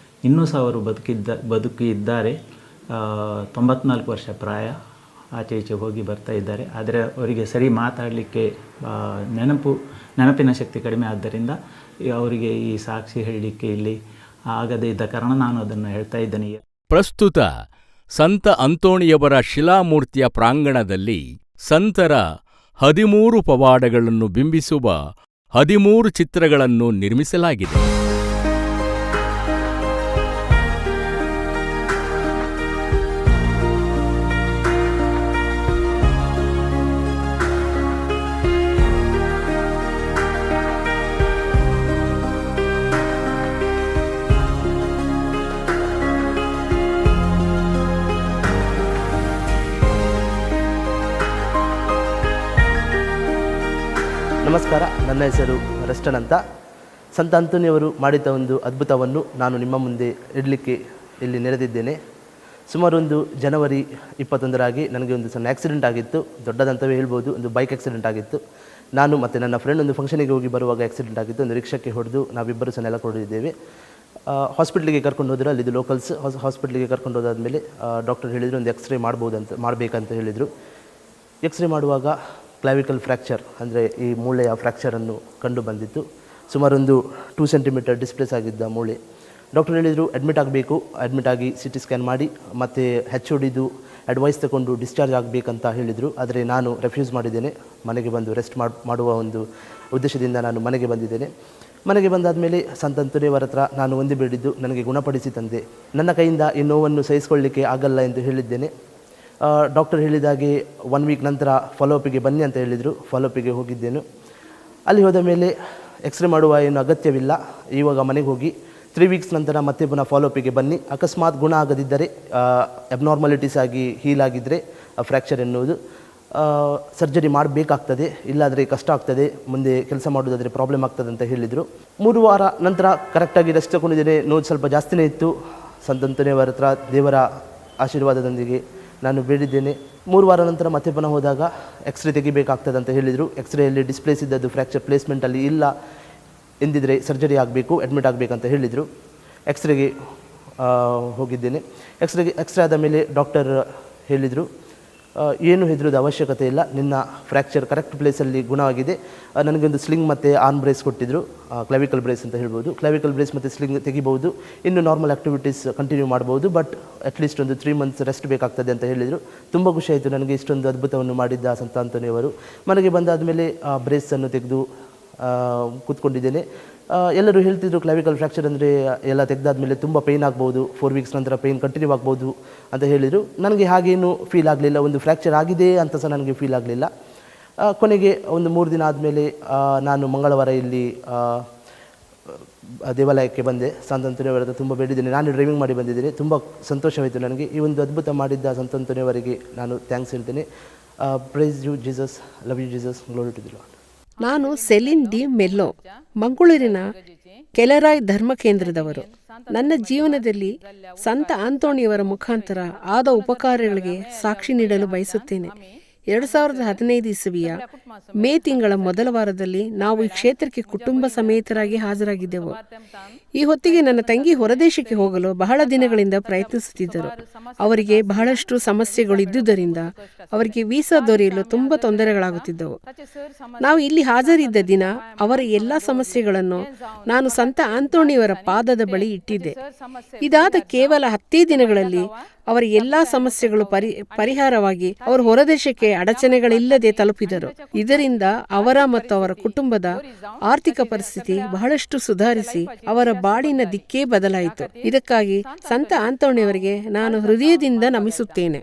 ಇನ್ನೂ ಸಹ ಅವರು ಬದುಕಿದ್ದಾರೆ. 94 ವರ್ಷ ಪ್ರಾಯ, ಆಚೆ ಈಚೆ ಹೋಗಿ ಬರ್ತಾ ಇದ್ದಾರೆ. ಆದರೆ ಅವರಿಗೆ ಸರಿ ಮಾತಾಡಲಿಕ್ಕೆ ನೆನಪಿನ ಶಕ್ತಿ ಕಡಿಮೆ ಆದ್ದರಿಂದ ಅವರಿಗೆ ಈ ಸಾಕ್ಷಿ ಹೇಳಲಿಕ್ಕೆ ಇಲ್ಲಿ ಆಗದೇ ಇದ್ದ ಕಾರಣ ನಾನು ಅದನ್ನು ಹೇಳ್ತಾ ಇದ್ದೇನೆ. ಪ್ರಸ್ತುತ ಸಂತ ಅಂತೋಣಿಯವರ ಶಿಲಾಮೂರ್ತಿಯ ಪ್ರಾಂಗಣದಲ್ಲಿ ಸಂತರ 13 ಪವಾಡಗಳನ್ನು ಬಿಂಬಿಸುವ 13 ಚಿತ್ರಗಳನ್ನು ನಿರ್ಮಿಸಲಾಗಿದೆ. ನಮಸ್ಕಾರ, ನನ್ನ ಹೆಸರು ರಸ್ಟನ್ ಅಂತ. ಸಂತ ಅಂತೋನಿಯವರು ಮಾಡಿದ ಒಂದು ಅದ್ಭುತವನ್ನು ನಾನು ನಿಮ್ಮ ಮುಂದೆ ಇಡಲಿಕ್ಕೆ ಇಲ್ಲಿ ನೆರೆದಿದ್ದೇನೆ. ಸುಮಾರು ಒಂದು ಜನವರಿ 21 ನನಗೆ ಒಂದು ಸಣ್ಣ ಆಕ್ಸಿಡೆಂಟ್ ಆಗಿತ್ತು. ದೊಡ್ಡದಂತವೇ ಹೇಳ್ಬೋದು. ಒಂದು ಬೈಕ್ ಆಕ್ಸಿಡೆಂಟ್ ಆಗಿತ್ತು. ನಾನು ಮತ್ತು ನನ್ನ ಫ್ರೆಂಡ್ ಒಂದು ಫಂಕ್ಷನಿಗೆ ಹೋಗಿ ಬರುವಾಗ ಆಕ್ಸಿಡೆಂಟ್ ಆಗಿತ್ತು. ಒಂದು ರಿಕ್ಷಾಕ್ಕೆ ಹೊಡೆದು ನಾವಿಬ್ಬರು ಸಹ ನೆಲ ಕೊಡಿದ್ದೇವೆ. ಹಾಸ್ಪಿಟ್ಲಿಗೆ ಕರ್ಕೊಂಡು ಹೋದರು. ಅಲ್ಲಿದ್ದು ಲೋಕಲ್ಸ್ ಹಾಸ್ಪಿಟ್ಲಿಗೆ ಕರ್ಕೊಂಡು ಹೋದಾದಮೇಲೆ ಡಾಕ್ಟರ್ ಹೇಳಿದರು ಒಂದು ಎಕ್ಸ್ರೇ ಮಾಡಬೇಕಂತ ಹೇಳಿದರು. ಎಕ್ಸ್ರೇ ಮಾಡುವಾಗ ಕ್ಲಾವಿಕಲ್ ಫ್ರ್ಯಾಕ್ಚರ್ ಅಂದರೆ ಈ ಮೂಳೆಯ ಫ್ರ್ಯಾಕ್ಚರನ್ನು ಕಂಡು ಬಂದಿತ್ತು. ಸುಮಾರೊಂದು 2 ಸೆಂಟಿಮೀಟರ್ ಡಿಸ್ಪ್ಲೇಸ್ ಆಗಿದ್ದ ಮೂಳೆ. ಡಾಕ್ಟರ್ ಹೇಳಿದರು ಅಡ್ಮಿಟ್ ಆಗಬೇಕು, ಅಡ್ಮಿಟ್ ಆಗಿ CT ಸ್ಕ್ಯಾನ್ ಮಾಡಿ ಮತ್ತು HODದು ಅಡ್ವೈಸ್ ತಗೊಂಡು ಡಿಸ್ಚಾರ್ಜ್ ಆಗಬೇಕಂತ ಹೇಳಿದರು. ಆದರೆ ನಾನು ರೆಫ್ಯೂಸ್ ಮಾಡಿದ್ದೇನೆ. ಮನೆಗೆ ಬಂದು ರೆಸ್ಟ್ ಮಾಡುವ ಒಂದು ಉದ್ದೇಶದಿಂದ ನಾನು ಮನೆಗೆ ಬಂದಿದ್ದೇನೆ. ಮನೆಗೆ ಬಂದಾದ ಮೇಲೆ ಸಂತ ಅಂತೋನಿಯವರ ಹತ್ರ ನಾನು ಒಂದೇ ಬೇಡಿದ್ದು, ನನಗೆ ಗುಣಪಡಿಸಿ ತಂದೆ, ನನ್ನ ಕೈಯಿಂದ ಈ ನೋವನ್ನು ಸಹಿಸಿಕೊಳ್ಳಲಿಕ್ಕೆ ಆಗಲ್ಲ ಎಂದು ಹೇಳಿದ್ದೇನೆ. ಡಾಕ್ಟರ್ ಹೇಳಿದಾಗೆ 1 ವೀಕ್ ನಂತರ ಫಾಲೋಅಪಿಗೆ ಬನ್ನಿ ಅಂತ ಹೇಳಿದರು. ಫಾಲೋಅಪಿಗೆ ಹೋಗಿದ್ದೇನು. ಅಲ್ಲಿ ಹೋದ ಮೇಲೆ ಎಕ್ಸ್ರೇ ಮಾಡುವ ಏನು ಅಗತ್ಯವಿಲ್ಲ, ಇವಾಗ ಮನೆಗೆ ಹೋಗಿ 3 ವೀಕ್ಸ್ ನಂತರ ಮತ್ತೆ ಪುನಃ ಫಾಲೋಅಪಿಗೆ ಬನ್ನಿ. ಅಕಸ್ಮಾತ್ ಗುಣ ಆಗದಿದ್ದರೆ, ಅಬ್ನಾರ್ಮಾಲಿಟೀಸ್ ಆಗಿ ಹೀಲ್ ಆಗಿದ್ದರೆ ಫ್ರ್ಯಾಕ್ಚರ್ ಎನ್ನುವುದು ಸರ್ಜರಿ ಮಾಡಬೇಕಾಗ್ತದೆ, ಇಲ್ಲಾದರೆ ಕಷ್ಟ ಆಗ್ತದೆ, ಮುಂದೆ ಕೆಲಸ ಮಾಡೋದಾದರೆ ಪ್ರಾಬ್ಲಮ್ ಆಗ್ತದೆ ಅಂತ ಹೇಳಿದರು. 3 ವಾರ ನಂತರ ಕರೆಕ್ಟಾಗಿ ರೆಸ್ಟ್ ತಗೊಂಡಿದ್ದೇನೆ. ನೋವು ಸ್ವಲ್ಪ ಜಾಸ್ತಿನೇ ಇತ್ತು. ಸಂತ ಅಂತೋನಿಯವರ ಹತ್ರ ದೇವರ ಆಶೀರ್ವಾದದೊಂದಿಗೆ ನಾನು ಬೇಡಿದ್ದೇನೆ. 3 ವಾರ ನಂತರ ಮತ್ತೆ ಪುನಃ ಹೋದಾಗ ಎಕ್ಸ್ರೇ ತೆಗಿಬೇಕಾಗ್ತದೆ ಅಂತ ಹೇಳಿದರು. ಎಕ್ಸ್ರೇಯಲ್ಲಿ ಡಿಸ್ಪ್ಲೇಸ್ ಇದ್ದದ್ದು ಫ್ರ್ಯಾಕ್ಚರ್ ಪ್ಲೇಸ್ಮೆಂಟಲ್ಲಿ ಇಲ್ಲ ಎಂದಿದ್ರೆ ಸರ್ಜರಿ ಆಗಬೇಕು, ಅಡ್ಮಿಟ್ ಆಗಬೇಕಂತ ಹೇಳಿದರು. ಎಕ್ಸ್ರೇಗೆ ಹೋಗಿದ್ದೇನೆ. ಎಕ್ಸ್ರೇ ಆದ ಮೇಲೆ ಡಾಕ್ಟರ್ ಹೇಳಿದರು, ಏನು ಹೆದರೋದು ಅವಶ್ಯಕತೆ ಇಲ್ಲ, ನಿನ್ನ ಫ್ರ್ಯಾಕ್ಚರ್ ಕರೆಕ್ಟ್ ಪ್ಲೇಸಲ್ಲಿ ಗುಣವಾಗಿದೆ. ನನಗೊಂದು ಸ್ಲಿಂಗ್ ಮತ್ತು ಆರ್ಮ್ ಬ್ರೇಸ್ ಕೊಟ್ಟಿದ್ದರು, ಕ್ಲಾವಿಕಲ್ ಬ್ರೇಸ್ ಅಂತ ಹೇಳ್ಬೋದು. ಕ್ಲಾವಿಕಲ್ ಬ್ರೇಸ್ ಮತ್ತು ಸ್ಲಿಂಗ್ ತೆಗಿಬಹುದು, ಇನ್ನು ನಾರ್ಮಲ್ ಆ್ಯಕ್ಟಿವಿಟೀಸ್ ಕಂಟಿನ್ಯೂ ಮಾಡ್ಬೋದು, ಬಟ್ ಅಟ್ಲೀಸ್ಟ್ ಒಂದು 3 ಮಂತ್ಸ್ ರೆಸ್ಟ್ ಬೇಕಾಗ್ತದೆ ಅಂತ ಹೇಳಿದರು. ತುಂಬ ಖುಷಿಯಾಯಿತು ನನಗೆ, ಇಷ್ಟೊಂದು ಅದ್ಭುತವನ್ನು ಮಾಡಿದ್ದ ಸಂತ ಅಂತೋನಿಯವರು. ಮನೆಗೆ ಬಂದಾದ ಮೇಲೆ ಬ್ರೇಸನ್ನು ತೆಗೆದು ಕೂತ್ಕೊಂಡಿದ್ದೇನೆ. ಎಲ್ಲರೂ ಹೇಳ್ತಿದ್ರು ಕ್ಲಾವಿಕಲ್ ಫ್ರ್ಯಾಕ್ಚರ್ ಅಂದರೆ ಎಲ್ಲ ತೆಗೆದಾದ್ಮೇಲೆ ತುಂಬ ಪೇಯ್ನ್ ಆಗ್ಬೋದು, 4 ವೀಕ್ಸ್ ನಂತರ ಪೇಯ್ನ್ ಕಂಟಿನ್ಯೂ ಆಗ್ಬೋದು ಅಂತ ಹೇಳಿದರು. ನನಗೆ ಹಾಗೇನು ಫೀಲ್ ಆಗಲಿಲ್ಲ, ಒಂದು ಫ್ರ್ಯಾಕ್ಚರ್ ಆಗಿದೆ ಅಂತ ಸಹ ನನಗೆ ಫೀಲ್ ಆಗಲಿಲ್ಲ. ಕೊನೆಗೆ ಒಂದು 3 ದಿನ ಆದಮೇಲೆ ನಾನು ಮಂಗಳವಾರ ಇಲ್ಲಿ ದೇವಾಲಯಕ್ಕೆ ಬಂದೆ. ಸಂತ ಅಂತೋನಿಯವರ ಹತ್ರ ತುಂಬ ಬೇಡಿದ್ದೇನೆ. ನಾನು ಡ್ರೈವಿಂಗ್ ಮಾಡಿ ಬಂದಿದ್ದೇನೆ. ತುಂಬ ಸಂತೋಷವಾಯಿತು ನನಗೆ. ಈ ಒಂದು ಅದ್ಭುತ ಮಾಡಿದ್ದ ಸಂತ ಅಂತೋನಿಯವರಿಗೆ ನಾನು ಥ್ಯಾಂಕ್ಸ್ ಹೇಳ್ತೇನೆ. Praise you Jesus, love you Jesus, glory to the Lord. ನಾನು ಸೆಲಿನ್ ಡಿ ಮೆಲ್ಲೋ, ಮಂಗಳೂರಿನ ಕೆಲರಾಯ್ ಧರ್ಮ ಕೇಂದ್ರದವರು. ನನ್ನ ಜೀವನದಲ್ಲಿ ಸಂತ ಆಂತೋಣಿಯವರ ಮುಖಾಂತರ ಆದ ಉಪಕಾರಗಳಿಗೆ ಸಾಕ್ಷಿ ನೀಡಲು ಬಯಸುತ್ತೇನೆ. 2015 ಇಸವಿಯ ಮೇ ತಿಂಗಳ ಮೊದಲ ವಾರದಲ್ಲಿ ನಾವು ಈ ಕ್ಷೇತ್ರಕ್ಕೆ ಕುಟುಂಬ ಸಮೇತರಾಗಿ ಹಾಜರಾಗಿದ್ದೆವು. ಈ ಹೊತ್ತಿಗೆ ನನ್ನ ತಂಗಿ ಹೊರದೇಶಕ್ಕೆ ಹೋಗಲು ಬಹಳ ದಿನಗಳಿಂದ ಪ್ರಯತ್ನಿಸುತ್ತಿದ್ದರು. ಅವರಿಗೆ ಬಹಳಷ್ಟು ಸಮಸ್ಯೆಗಳು ಇದ್ದುದರಿಂದ ಅವರಿಗೆ ವೀಸಾ ದೊರೆಯಲು ತುಂಬ ತೊಂದರೆಗಳಾಗುತ್ತಿದ್ದವು. ನಾವು ಇಲ್ಲಿ ಹಾಜರಿದ್ದ ದಿನ ಅವರ ಎಲ್ಲ ಸಮಸ್ಯೆಗಳನ್ನು ನಾನು ಸಂತ ಆಂತೋಣಿಯವರ ಪಾದದ ಬಳಿ ಇಟ್ಟಿದ್ದೆ. ಇದಾದ ಕೇವಲ 10 ದಿನಗಳಲ್ಲಿ ಅವರ ಎಲ್ಲಾ ಸಮಸ್ಯೆಗಳು ಪರಿಹಾರವಾಗಿ ಅವರು ಹೊರದೇಶಕ್ಕೆ ಅಡಚಣೆಗಳಿಲ್ಲದೆ ತಲುಪಿದರು. ಇದರಿಂದ ಅವರ ಮತ್ತು ಅವರ ಕುಟುಂಬದ ಆರ್ಥಿಕ ಪರಿಸ್ಥಿತಿ ಬಹಳಷ್ಟು ಸುಧಾರಿಸಿ ಅವರ ಬಾಳಿನ ದಿಕ್ಕೇ ಬದಲಾಯಿತು. ಇದಕ್ಕಾಗಿ ಸಂತ ಆಂತೋಣಿಯವರಿಗೆ ನಾನು ಹೃದಯದಿಂದ ನಮಿಸುತ್ತೇನೆ.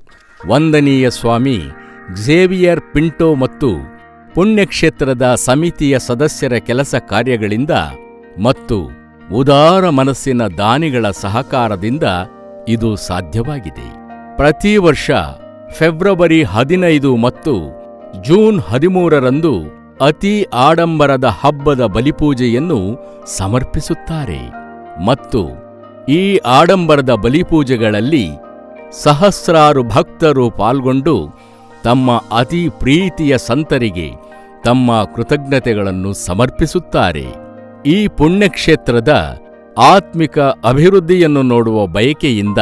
ವಂದನೀಯ ಸ್ವಾಮಿ ಝೇವಿಯರ್ ಪಿಂಟೋ ಮತ್ತು ಪುಣ್ಯಕ್ಷೇತ್ರದ ಸಮಿತಿಯ ಸದಸ್ಯರ ಕೆಲಸ ಕಾರ್ಯಗಳಿಂದ ಮತ್ತು ಉದಾರ ಮನಸ್ಸಿನ ದಾನಿಗಳ ಸಹಕಾರದಿಂದ ಇದು ಸಾಧ್ಯವಾಗಿದೆ. ಪ್ರತಿ ವರ್ಷ ಫೆಬ್ರವರಿ 15 ಮತ್ತು ಜೂನ್ 13ರಂದು ಅತಿ ಆಡಂಬರದ ಹಬ್ಬದ ಬಲಿಪೂಜೆಯನ್ನು ಸಮರ್ಪಿಸುತ್ತಾರೆ ಮತ್ತು ಈ ಆಡಂಬರದ ಬಲಿಪೂಜೆಗಳಲ್ಲಿ ಸಹಸ್ರಾರು ಭಕ್ತರು ಪಾಲ್ಗೊಂಡು ತಮ್ಮ ಅತಿ ಪ್ರೀತಿಯ ಸಂತರಿಗೆ ತಮ್ಮ ಕೃತಜ್ಞತೆಗಳನ್ನು ಸಮರ್ಪಿಸುತ್ತಾರೆ. ಈ ಪುಣ್ಯಕ್ಷೇತ್ರದ ಆತ್ಮಿಕ ಅಭಿವೃದ್ಧಿಯನ್ನು ನೋಡುವ ಬಯಕೆಯಿಂದ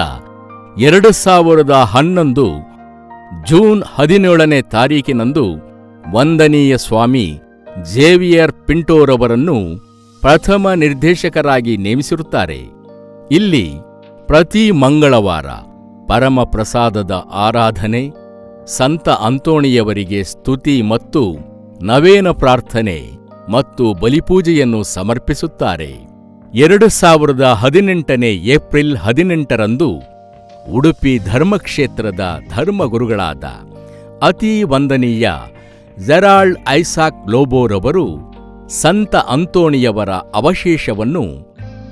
2011 ಜೂನ್ 17ನೇ ತಾರೀಕಿನಂದು ವಂದನೀಯ ಸ್ವಾಮಿ ಝೇವಿಯರ್ ಪಿಂಟೋರವರನ್ನು ಪ್ರಥಮ ನಿರ್ದೇಶಕರಾಗಿ ನೇಮಿಸಿರುತ್ತಾರೆ. ಇಲ್ಲಿ ಪ್ರತಿ ಮಂಗಳವಾರ ಪರಮ ಪ್ರಸಾದದ ಆರಾಧನೆ, ಸಂತ ಅಂತೋಣಿಯವರಿಗೆ ಸ್ತುತಿ ಮತ್ತು ನವೇನ ಪ್ರಾರ್ಥನೆ ಮತ್ತು ಬಲಿಪೂಜೆಯನ್ನು ಸಮರ್ಪಿಸುತ್ತಾರೆ. 2018 ಏಪ್ರಿಲ್ 18ರಂದು ಉಡುಪಿ ಧರ್ಮಕ್ಷೇತ್ರದ ಧರ್ಮಗುರುಗಳಾದ ಅತಿ ವಂದನೀಯ ಜೆರಾಲ್ಡ್ ಐಸಾಕ್ ಲೋಬೋರವರು ಸಂತ ಅಂತೋಣಿಯವರ ಅವಶೇಷವನ್ನು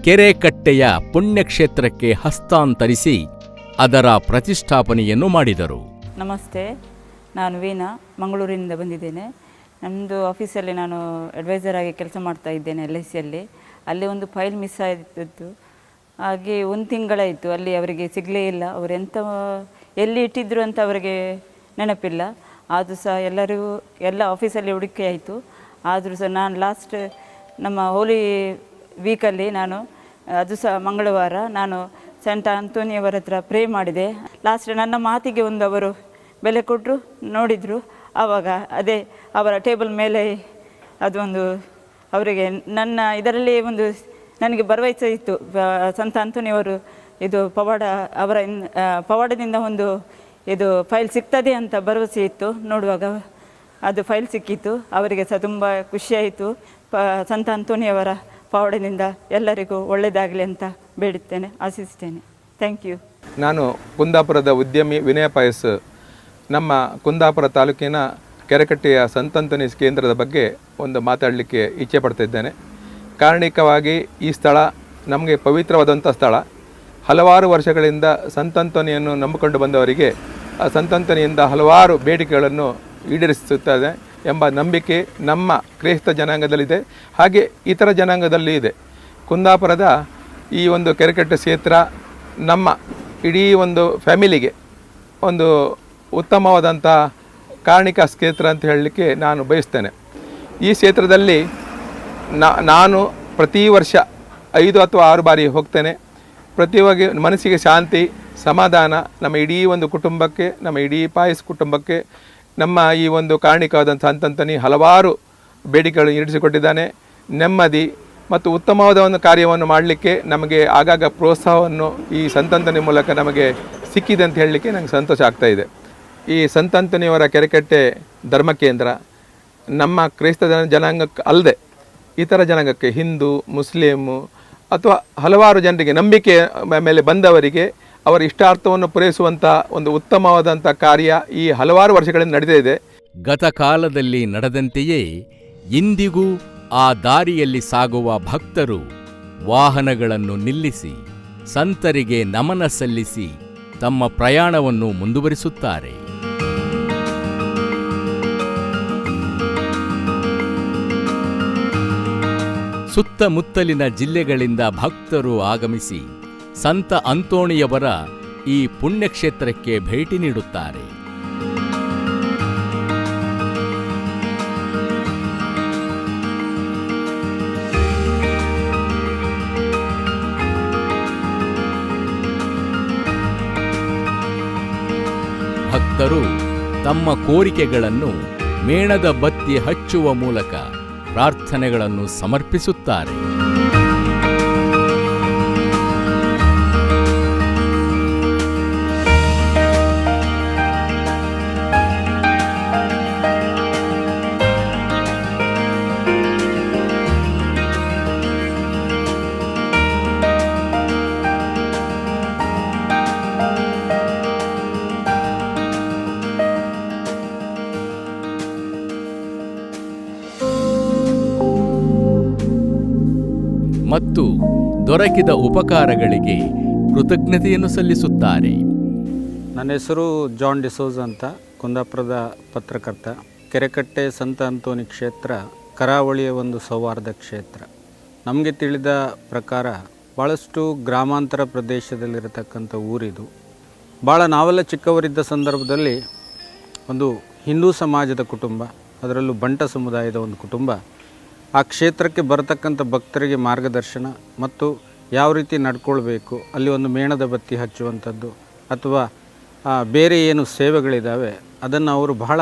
ಕೆರೆಕಟ್ಟೆಯ ಪುಣ್ಯಕ್ಷೇತ್ರಕ್ಕೆ ಹಸ್ತಾಂತರಿಸಿ ಅದರ ಪ್ರತಿಷ್ಠಾಪನೆಯನ್ನು ಮಾಡಿದರು. ನಮಸ್ತೆ, ನಾನು ವೀಣಾ, ಮಂಗಳೂರಿನಿಂದ ಬಂದಿದ್ದೇನೆ. ನಮ್ಮದು ಆಫೀಸಲ್ಲಿ ನಾನು ಅಡ್ವೈಸರ್ ಆಗಿ ಕೆಲಸ ಮಾಡ್ತಾ ಇದ್ದೇನೆ LICಯಲ್ಲಿ. ಅಲ್ಲಿ ಒಂದು ಫೈಲ್ ಮಿಸ್ ಆಯಿತು. ಹಾಗೆ 1 ತಿಂಗಳಾಯಿತು, ಅಲ್ಲಿ ಅವರಿಗೆ ಸಿಗಲೇ ಇಲ್ಲ. ಅವರು ಎಲ್ಲಿ ಇಟ್ಟಿದ್ರು ಅಂತ ಅವರಿಗೆ ನೆನಪಿಲ್ಲ. ಆದರೂ ಸಹ ಎಲ್ಲ ಆಫೀಸಲ್ಲಿ ಹುಡುಕಿ ಆಯಿತು. ಆದರೂ ಸಹ ನಾನು ಲಾಸ್ಟ್ ನಮ್ಮ ಹೋಲಿ ವೀಕಲ್ಲಿ ಅದು ಸಹ ಮಂಗಳವಾರ ನಾನು ಸಂತ ಅಂತೋನಿಯವರ ಹತ್ರ ಪ್ರೇ ಮಾಡಿದೆ. ಲಾಸ್ಟ್ ನನ್ನ ಮಾತಿಗೆ ಅವರು ಬೆಲೆ ಕೊಟ್ಟರು, ನೋಡಿದರು. ಆವಾಗ ಅದೇ ಅವರ ಟೇಬಲ್ ಮೇಲೆ ಅದೊಂದು ಅವರಿಗೆ ನನ್ನ ಇದರಲ್ಲಿ ಒಂದು ನನಗೆ ಭರವಸೆ ಇತ್ತು, ಸಂತ ಅಂತೋನಿಯವರು ಇದು ಪವಾಡದಿಂದ ಒಂದು ಇದು ಫೈಲ್ ಸಿಗ್ತದೆ ಅಂತ ಭರವಸೆ ಇತ್ತು. ನೋಡುವಾಗ ಅದು ಫೈಲ್ ಸಿಕ್ಕಿತ್ತು. ಅವರಿಗೆ ಸಹ ತುಂಬ ಖುಷಿಯಾಯಿತು. ಸಂತ ಅಂತೋನಿಯವರ ಪವಾಡದಿಂದ ಎಲ್ಲರಿಗೂ ಒಳ್ಳೆಯದಾಗಲಿ ಅಂತ ಬೇಡುತ್ತೇನೆ, ಆಶಿಸ್ತೇನೆ. Thank you. ನಾನು ಕುಂದಾಪುರದ ಉದ್ಯಮಿ ವಿನಯ ಪಾಯಸ್. ನಮ್ಮ ಕುಂದಾಪುರ ತಾಲೂಕಿನ ಕೆರೆಕಟ್ಟೆಯ ಸಂತ ಅಂತೋನಿ ಕೇಂದ್ರದ ಬಗ್ಗೆ ಒಂದು ಮಾತಾಡಲಿಕ್ಕೆ ಇಚ್ಛೆ ಪಡ್ತಿದ್ದೇನೆ. ಕಾರಣಿಕವಾಗಿ ಈ ಸ್ಥಳ ನಮಗೆ ಪವಿತ್ರವಾದಂಥ ಸ್ಥಳ. ಹಲವಾರು ವರ್ಷಗಳಿಂದ ಸಂತ ಅಂತೋನಿಯನ್ನು ನಂಬಿಕೊಂಡು ಬಂದವರಿಗೆ ಆ ಸಂತ ಅಂತೋನಿಯಿಂದ ಹಲವಾರು ಬೇಡಿಕೆಗಳನ್ನು ಈಡೇರಿಸುತ್ತದೆ ಎಂಬ ನಂಬಿಕೆ ನಮ್ಮ ಕ್ರೈಸ್ತ ಜನಾಂಗದಲ್ಲಿದೆ, ಹಾಗೆ ಇತರ ಜನಾಂಗದಲ್ಲಿ ಇದೆ. ಕುಂದಾಪುರದ ಈ ಒಂದು ಕೆರೆಕಟ್ಟೆ ಕ್ಷೇತ್ರ ನಮ್ಮ ಇಡೀ ಒಂದು ಫ್ಯಾಮಿಲಿಗೆ ಒಂದು ಉತ್ತಮವಾದಂಥ ಕಾರಣಿಕ ಕ್ಷೇತ್ರ ಅಂತ ಹೇಳಲಿಕ್ಕೆ ನಾನು ಬಯಸ್ತೇನೆ. ಈ ಕ್ಷೇತ್ರದಲ್ಲಿ ನಾನು ಪ್ರತಿ ವರ್ಷ 5 ಅಥವಾ 6 ಬಾರಿ ಹೋಗ್ತೇನೆ. ಪ್ರತಿಯಾಗಿ ಮನಸ್ಸಿಗೆ ಶಾಂತಿ, ಸಮಾಧಾನ, ನಮ್ಮ ಇಡೀ ಒಂದು ಕುಟುಂಬಕ್ಕೆ, ನಮ್ಮ ಇಡೀ ಪಾಯಸ್ ಕುಟುಂಬಕ್ಕೆ ನಮ್ಮ ಈ ಒಂದು ಕಾರಣಿಕವಾದಂಥ ಸಂತ ಅಂತೋನಿ ಹಲವಾರು ಬೇಡಿಕೆಗಳನ್ನು ಈಡೇರಿಸಿಕೊಟ್ಟಿದ್ದಾನೆ. ನೆಮ್ಮದಿ ಮತ್ತು ಉತ್ತಮವಾದ ಒಂದು ಕಾರ್ಯವನ್ನು ಮಾಡಲಿಕ್ಕೆ ನಮಗೆ ಆಗಾಗ ಪ್ರೋತ್ಸಾಹವನ್ನು ಈ ಸಂತ ಅಂತೋನಿ ಮೂಲಕ ನಮಗೆ ಸಿಕ್ಕಿದೆ ಅಂತ ಹೇಳಲಿಕ್ಕೆ ನನಗೆ ಸಂತೋಷ ಆಗ್ತಾ ಇದೆ. ಈ ಸಂತ ಅಂತೋನಿಯವರ ಕೆರೆಕಟ್ಟೆ ಧರ್ಮ ಕೇಂದ್ರ ನಮ್ಮ ಕ್ರೈಸ್ತ ಜನಾಂಗಕ್ಕೆ ಅಲ್ಲದೆ ಇತರ ಜನಾಂಗಕ್ಕೆ, ಹಿಂದೂ, ಮುಸ್ಲಿಮು ಅಥವಾ ಹಲವಾರು ಜನರಿಗೆ ನಂಬಿಕೆ ಮೇಲೆ ಬಂದವರಿಗೆ ಅವರ ಇಷ್ಟಾರ್ಥವನ್ನು ಪೂರೈಸುವಂಥ ಒಂದು ಉತ್ತಮವಾದಂಥ ಕಾರ್ಯ ಈ ಹಲವಾರು ವರ್ಷಗಳಿಂದ ನಡೆದಿದೆ. ಗತಕಾಲದಲ್ಲಿ ನಡೆದಂತೆಯೇ ಇಂದಿಗೂ ಆ ದಾರಿಯಲ್ಲಿ ಸಾಗುವ ಭಕ್ತರು ವಾಹನಗಳನ್ನು ನಿಲ್ಲಿಸಿ ಸಂತರಿಗೆ ನಮನ ಸಲ್ಲಿಸಿ ತಮ್ಮ ಪ್ರಯಾಣವನ್ನು ಮುಂದುವರಿಸುತ್ತಾರೆ. ಸುತ್ತಮುತ್ತಲಿನ ಜಿಲ್ಲೆಗಳಿಂದ ಭಕ್ತರು ಆಗಮಿಸಿ ಸಂತ ಅಂತೋಣಿಯವರ ಈ ಪುಣ್ಯಕ್ಷೇತ್ರಕ್ಕೆ ಭೇಟಿ ನೀಡುತ್ತಾರೆ. ಭಕ್ತರು ತಮ್ಮ ಕೋರಿಕೆಗಳನ್ನು ಮೇಣದ ಬತ್ತಿ ಹಚ್ಚುವ ಮೂಲಕ ಪ್ರಾರ್ಥನೆಗಳನ್ನು ಸಮರ್ಪಿಸುತ್ತಾರೆ. ಮತ್ತು ದೊರಕಿದ ಉಪಕಾರಗಳಿಗೆ ಕೃತಜ್ಞತೆಯನ್ನು ಸಲ್ಲಿಸುತ್ತಾರೆ. ನನ್ನ ಹೆಸರು ಜಾನ್ ಡಿಸೋಜ್ ಅಂತ, ಕುಂದಾಪುರದ ಪತ್ರಕರ್ತ. ಕೆರೆಕಟ್ಟೆ ಸಂತ ಅಂತೋನಿ ಕ್ಷೇತ್ರ ಕರಾವಳಿಯ ಒಂದು ಸೌಹಾರ್ದ ಕ್ಷೇತ್ರ. ನಮಗೆ ತಿಳಿದ ಪ್ರಕಾರ ಭಾಳಷ್ಟು ಗ್ರಾಮಾಂತರ ಪ್ರದೇಶದಲ್ಲಿರತಕ್ಕಂಥ ಊರಿದು. ಭಾಳ ನಾವೆಲ್ಲ ಚಿಕ್ಕವರಿದ್ದ ಸಂದರ್ಭದಲ್ಲಿ ಒಂದು ಹಿಂದೂ ಸಮಾಜದ ಕುಟುಂಬ, ಅದರಲ್ಲೂ ಬಂಟ ಸಮುದಾಯದ ಒಂದು ಕುಟುಂಬ ಆ ಕ್ಷೇತ್ರಕ್ಕೆ ಬರತಕ್ಕಂಥ ಭಕ್ತರಿಗೆ ಮಾರ್ಗದರ್ಶನ ಮತ್ತು ಯಾವ ರೀತಿ ನಡ್ಕೊಳ್ಬೇಕು, ಅಲ್ಲಿ ಒಂದು ಮೇಣದ ಬತ್ತಿ ಹಚ್ಚುವಂಥದ್ದು ಅಥವಾ ಬೇರೆ ಏನು ಸೇವೆಗಳಿದ್ದಾವೆ ಅದನ್ನು ಅವರು ಬಹಳ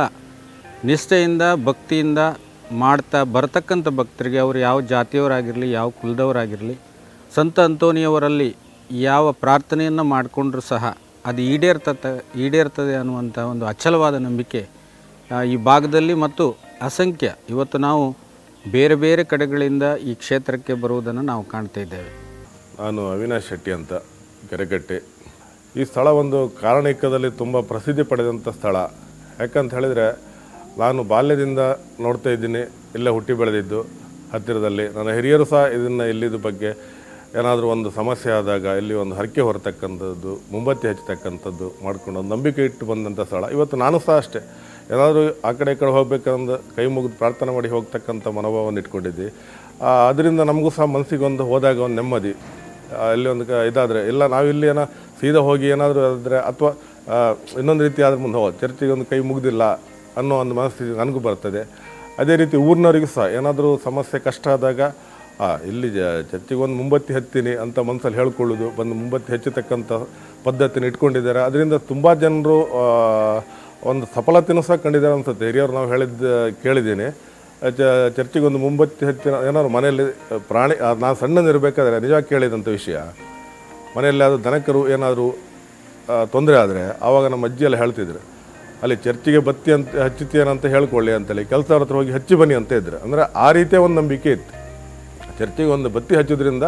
ನಿಷ್ಠೆಯಿಂದ ಭಕ್ತಿಯಿಂದ ಮಾಡ್ತಾ ಬರತಕ್ಕಂಥ ಭಕ್ತರಿಗೆ, ಅವರು ಯಾವ ಜಾತಿಯವರಾಗಿರಲಿ, ಯಾವ ಕುಲದವರಾಗಿರಲಿ, ಸಂತ ಅಂತೋನಿಯವರಲ್ಲಿ ಯಾವ ಪ್ರಾರ್ಥನೆಯನ್ನು ಮಾಡಿಕೊಂಡ್ರೂ ಸಹ ಅದು ಈಡೇರ್ತದೆ ಅನ್ನುವಂಥ ಒಂದು ಅಚಲವಾದ ನಂಬಿಕೆ ಈ ಭಾಗದಲ್ಲಿ ಮತ್ತು ಅಸಂಖ್ಯ ಇವತ್ತು ನಾವು ಬೇರೆ ಬೇರೆ ಕಡೆಗಳಿಂದ ಈ ಕ್ಷೇತ್ರಕ್ಕೆ ಬರುವುದನ್ನು ನಾವು ಕಾಣ್ತಾ ಇದ್ದೇವೆ. ನಾನು ಅವಿನಾಶ್ ಶೆಟ್ಟಿ ಅಂತ, ಕೆರೆಕಟ್ಟೆ. ಈ ಸ್ಥಳ ಒಂದು ಕಾರಣಿಕದಲ್ಲಿ ತುಂಬ ಪ್ರಸಿದ್ಧಿ ಪಡೆದಂಥ ಸ್ಥಳ. ಯಾಕಂತ ಹೇಳಿದರೆ ನಾನು ಬಾಲ್ಯದಿಂದ ನೋಡ್ತಾ ಇದ್ದೀನಿ, ಇಲ್ಲೇ ಹುಟ್ಟಿ ಬೆಳೆದಿದ್ದು ಹತ್ತಿರದಲ್ಲಿ. ನನ್ನ ಹಿರಿಯರು ಸಹ ಇದನ್ನು ಇಲ್ಲಿದ ಬಗ್ಗೆ ಏನಾದರೂ ಒಂದು ಸಮಸ್ಯೆ ಆದಾಗ ಇಲ್ಲಿ ಒಂದು ಹರಕೆ ಹೊರತಕ್ಕಂಥದ್ದು, ಮುಂಬತ್ತಿ ಹಚ್ಚತಕ್ಕಂಥದ್ದು ಮಾಡ್ಕೊಂಡು ಒಂದು ನಂಬಿಕೆ ಇಟ್ಟು ಬಂದಂಥ ಸ್ಥಳ. ಇವತ್ತು ನಾನು ಸಹ ಅಷ್ಟೇ, ಏನಾದರೂ ಆ ಕಡೆ ಈ ಕಡೆ ಹೋಗ್ಬೇಕಂದ್ರೆ ಕೈ ಮುಗಿದು ಪ್ರಾರ್ಥನೆ ಮಾಡಿ ಹೋಗ್ತಕ್ಕಂಥ ಮನೋಭಾವವನ್ನು ಇಟ್ಕೊಂಡಿದ್ದೆ. ಅದರಿಂದ ನಮಗೂ ಸಹ ಮನಸ್ಸಿಗೊಂದು ಹೋದಾಗ ಒಂದು ನೆಮ್ಮದಿ. ಇಲ್ಲಿ ಒಂದು ಇದಾದರೆ ಇಲ್ಲ ನಾವಿಲ್ಲಿ ಏನೋ ಸೀದಾ ಹೋಗಿ ಏನಾದರೂ ಆದರೆ ಅಥವಾ ಇನ್ನೊಂದು ರೀತಿ ಆದ್ರೆ ಮುಂದೆ ಚರ್ಚಿಗೆ ಒಂದು ಕೈ ಮುಗ್ದಿಲ್ಲ ಅನ್ನೋ ಒಂದು ಮನಸ್ಥಿತಿ ನನಗೂ ಬರ್ತದೆ. ಅದೇ ರೀತಿ ಊರಿನವರಿಗೂ ಸಹ ಏನಾದರೂ ಸಮಸ್ಯೆ ಕಷ್ಟ ಆದಾಗ ಇಲ್ಲಿ ಚರ್ಚಿಗೆ ಒಂದು ಮುಂಬತ್ತಿ ಹತ್ತೀನಿ ಅಂತ ಮನಸ್ಸಲ್ಲಿ ಹೇಳ್ಕೊಳ್ಳೋದು, ಬಂದು ಮುಂಬತ್ತಿ ಹಚ್ಚತಕ್ಕಂಥ ಪದ್ಧತಿನ ಇಟ್ಕೊಂಡಿದ್ದಾರೆ. ಅದರಿಂದ ತುಂಬ ಜನರು ಒಂದು ಸಫಲತೆಯೂ ಸಹ ಕಂಡಿದ್ದಾರೆ ಅನ್ಸುತ್ತೆ. ಹಿರಿಯರು ನಾವು ಕೇಳಿದ್ದೀನಿ. ಚರ್ಚಿಗೆ ಒಂದು ಮುಂಬತ್ತಿ ಹಚ್ಚಿನ ಏನಾದ್ರು ಮನೆಯಲ್ಲಿ ಪ್ರಾಣಿ, ನಾನು ಸಣ್ಣದಿರಬೇಕಾದ್ರೆ ನಿಜವಾಗಿ ಕೇಳಿದಂಥ ವಿಷಯ, ಮನೆಯಲ್ಲಿ ಅದು ದನಕರು ಏನಾದರೂ ತೊಂದರೆ ಆದರೆ ಆವಾಗ ನಮ್ಮ ಅಜ್ಜಿಯೆಲ್ಲ ಹೇಳ್ತಿದ್ರು, ಅಲ್ಲಿ ಚರ್ಚಿಗೆ ಬತ್ತಿ ಅಂತ ಹಚ್ಚುತ್ತೀನಂತ ಹೇಳ್ಕೊಳ್ಳಿ ಅಂತೇಳಿ ಕೆಲಸದವ್ರ ಹತ್ರ ಹೋಗಿ ಹಚ್ಚಿ ಬನ್ನಿ ಅಂತ ಇದ್ರು. ಅಂದರೆ ಆ ರೀತಿಯ ಒಂದು ನಂಬಿಕೆ ಇತ್ತು. ಚರ್ಚಿಗೆ ಒಂದು ಬತ್ತಿ ಹಚ್ಚೋದ್ರಿಂದ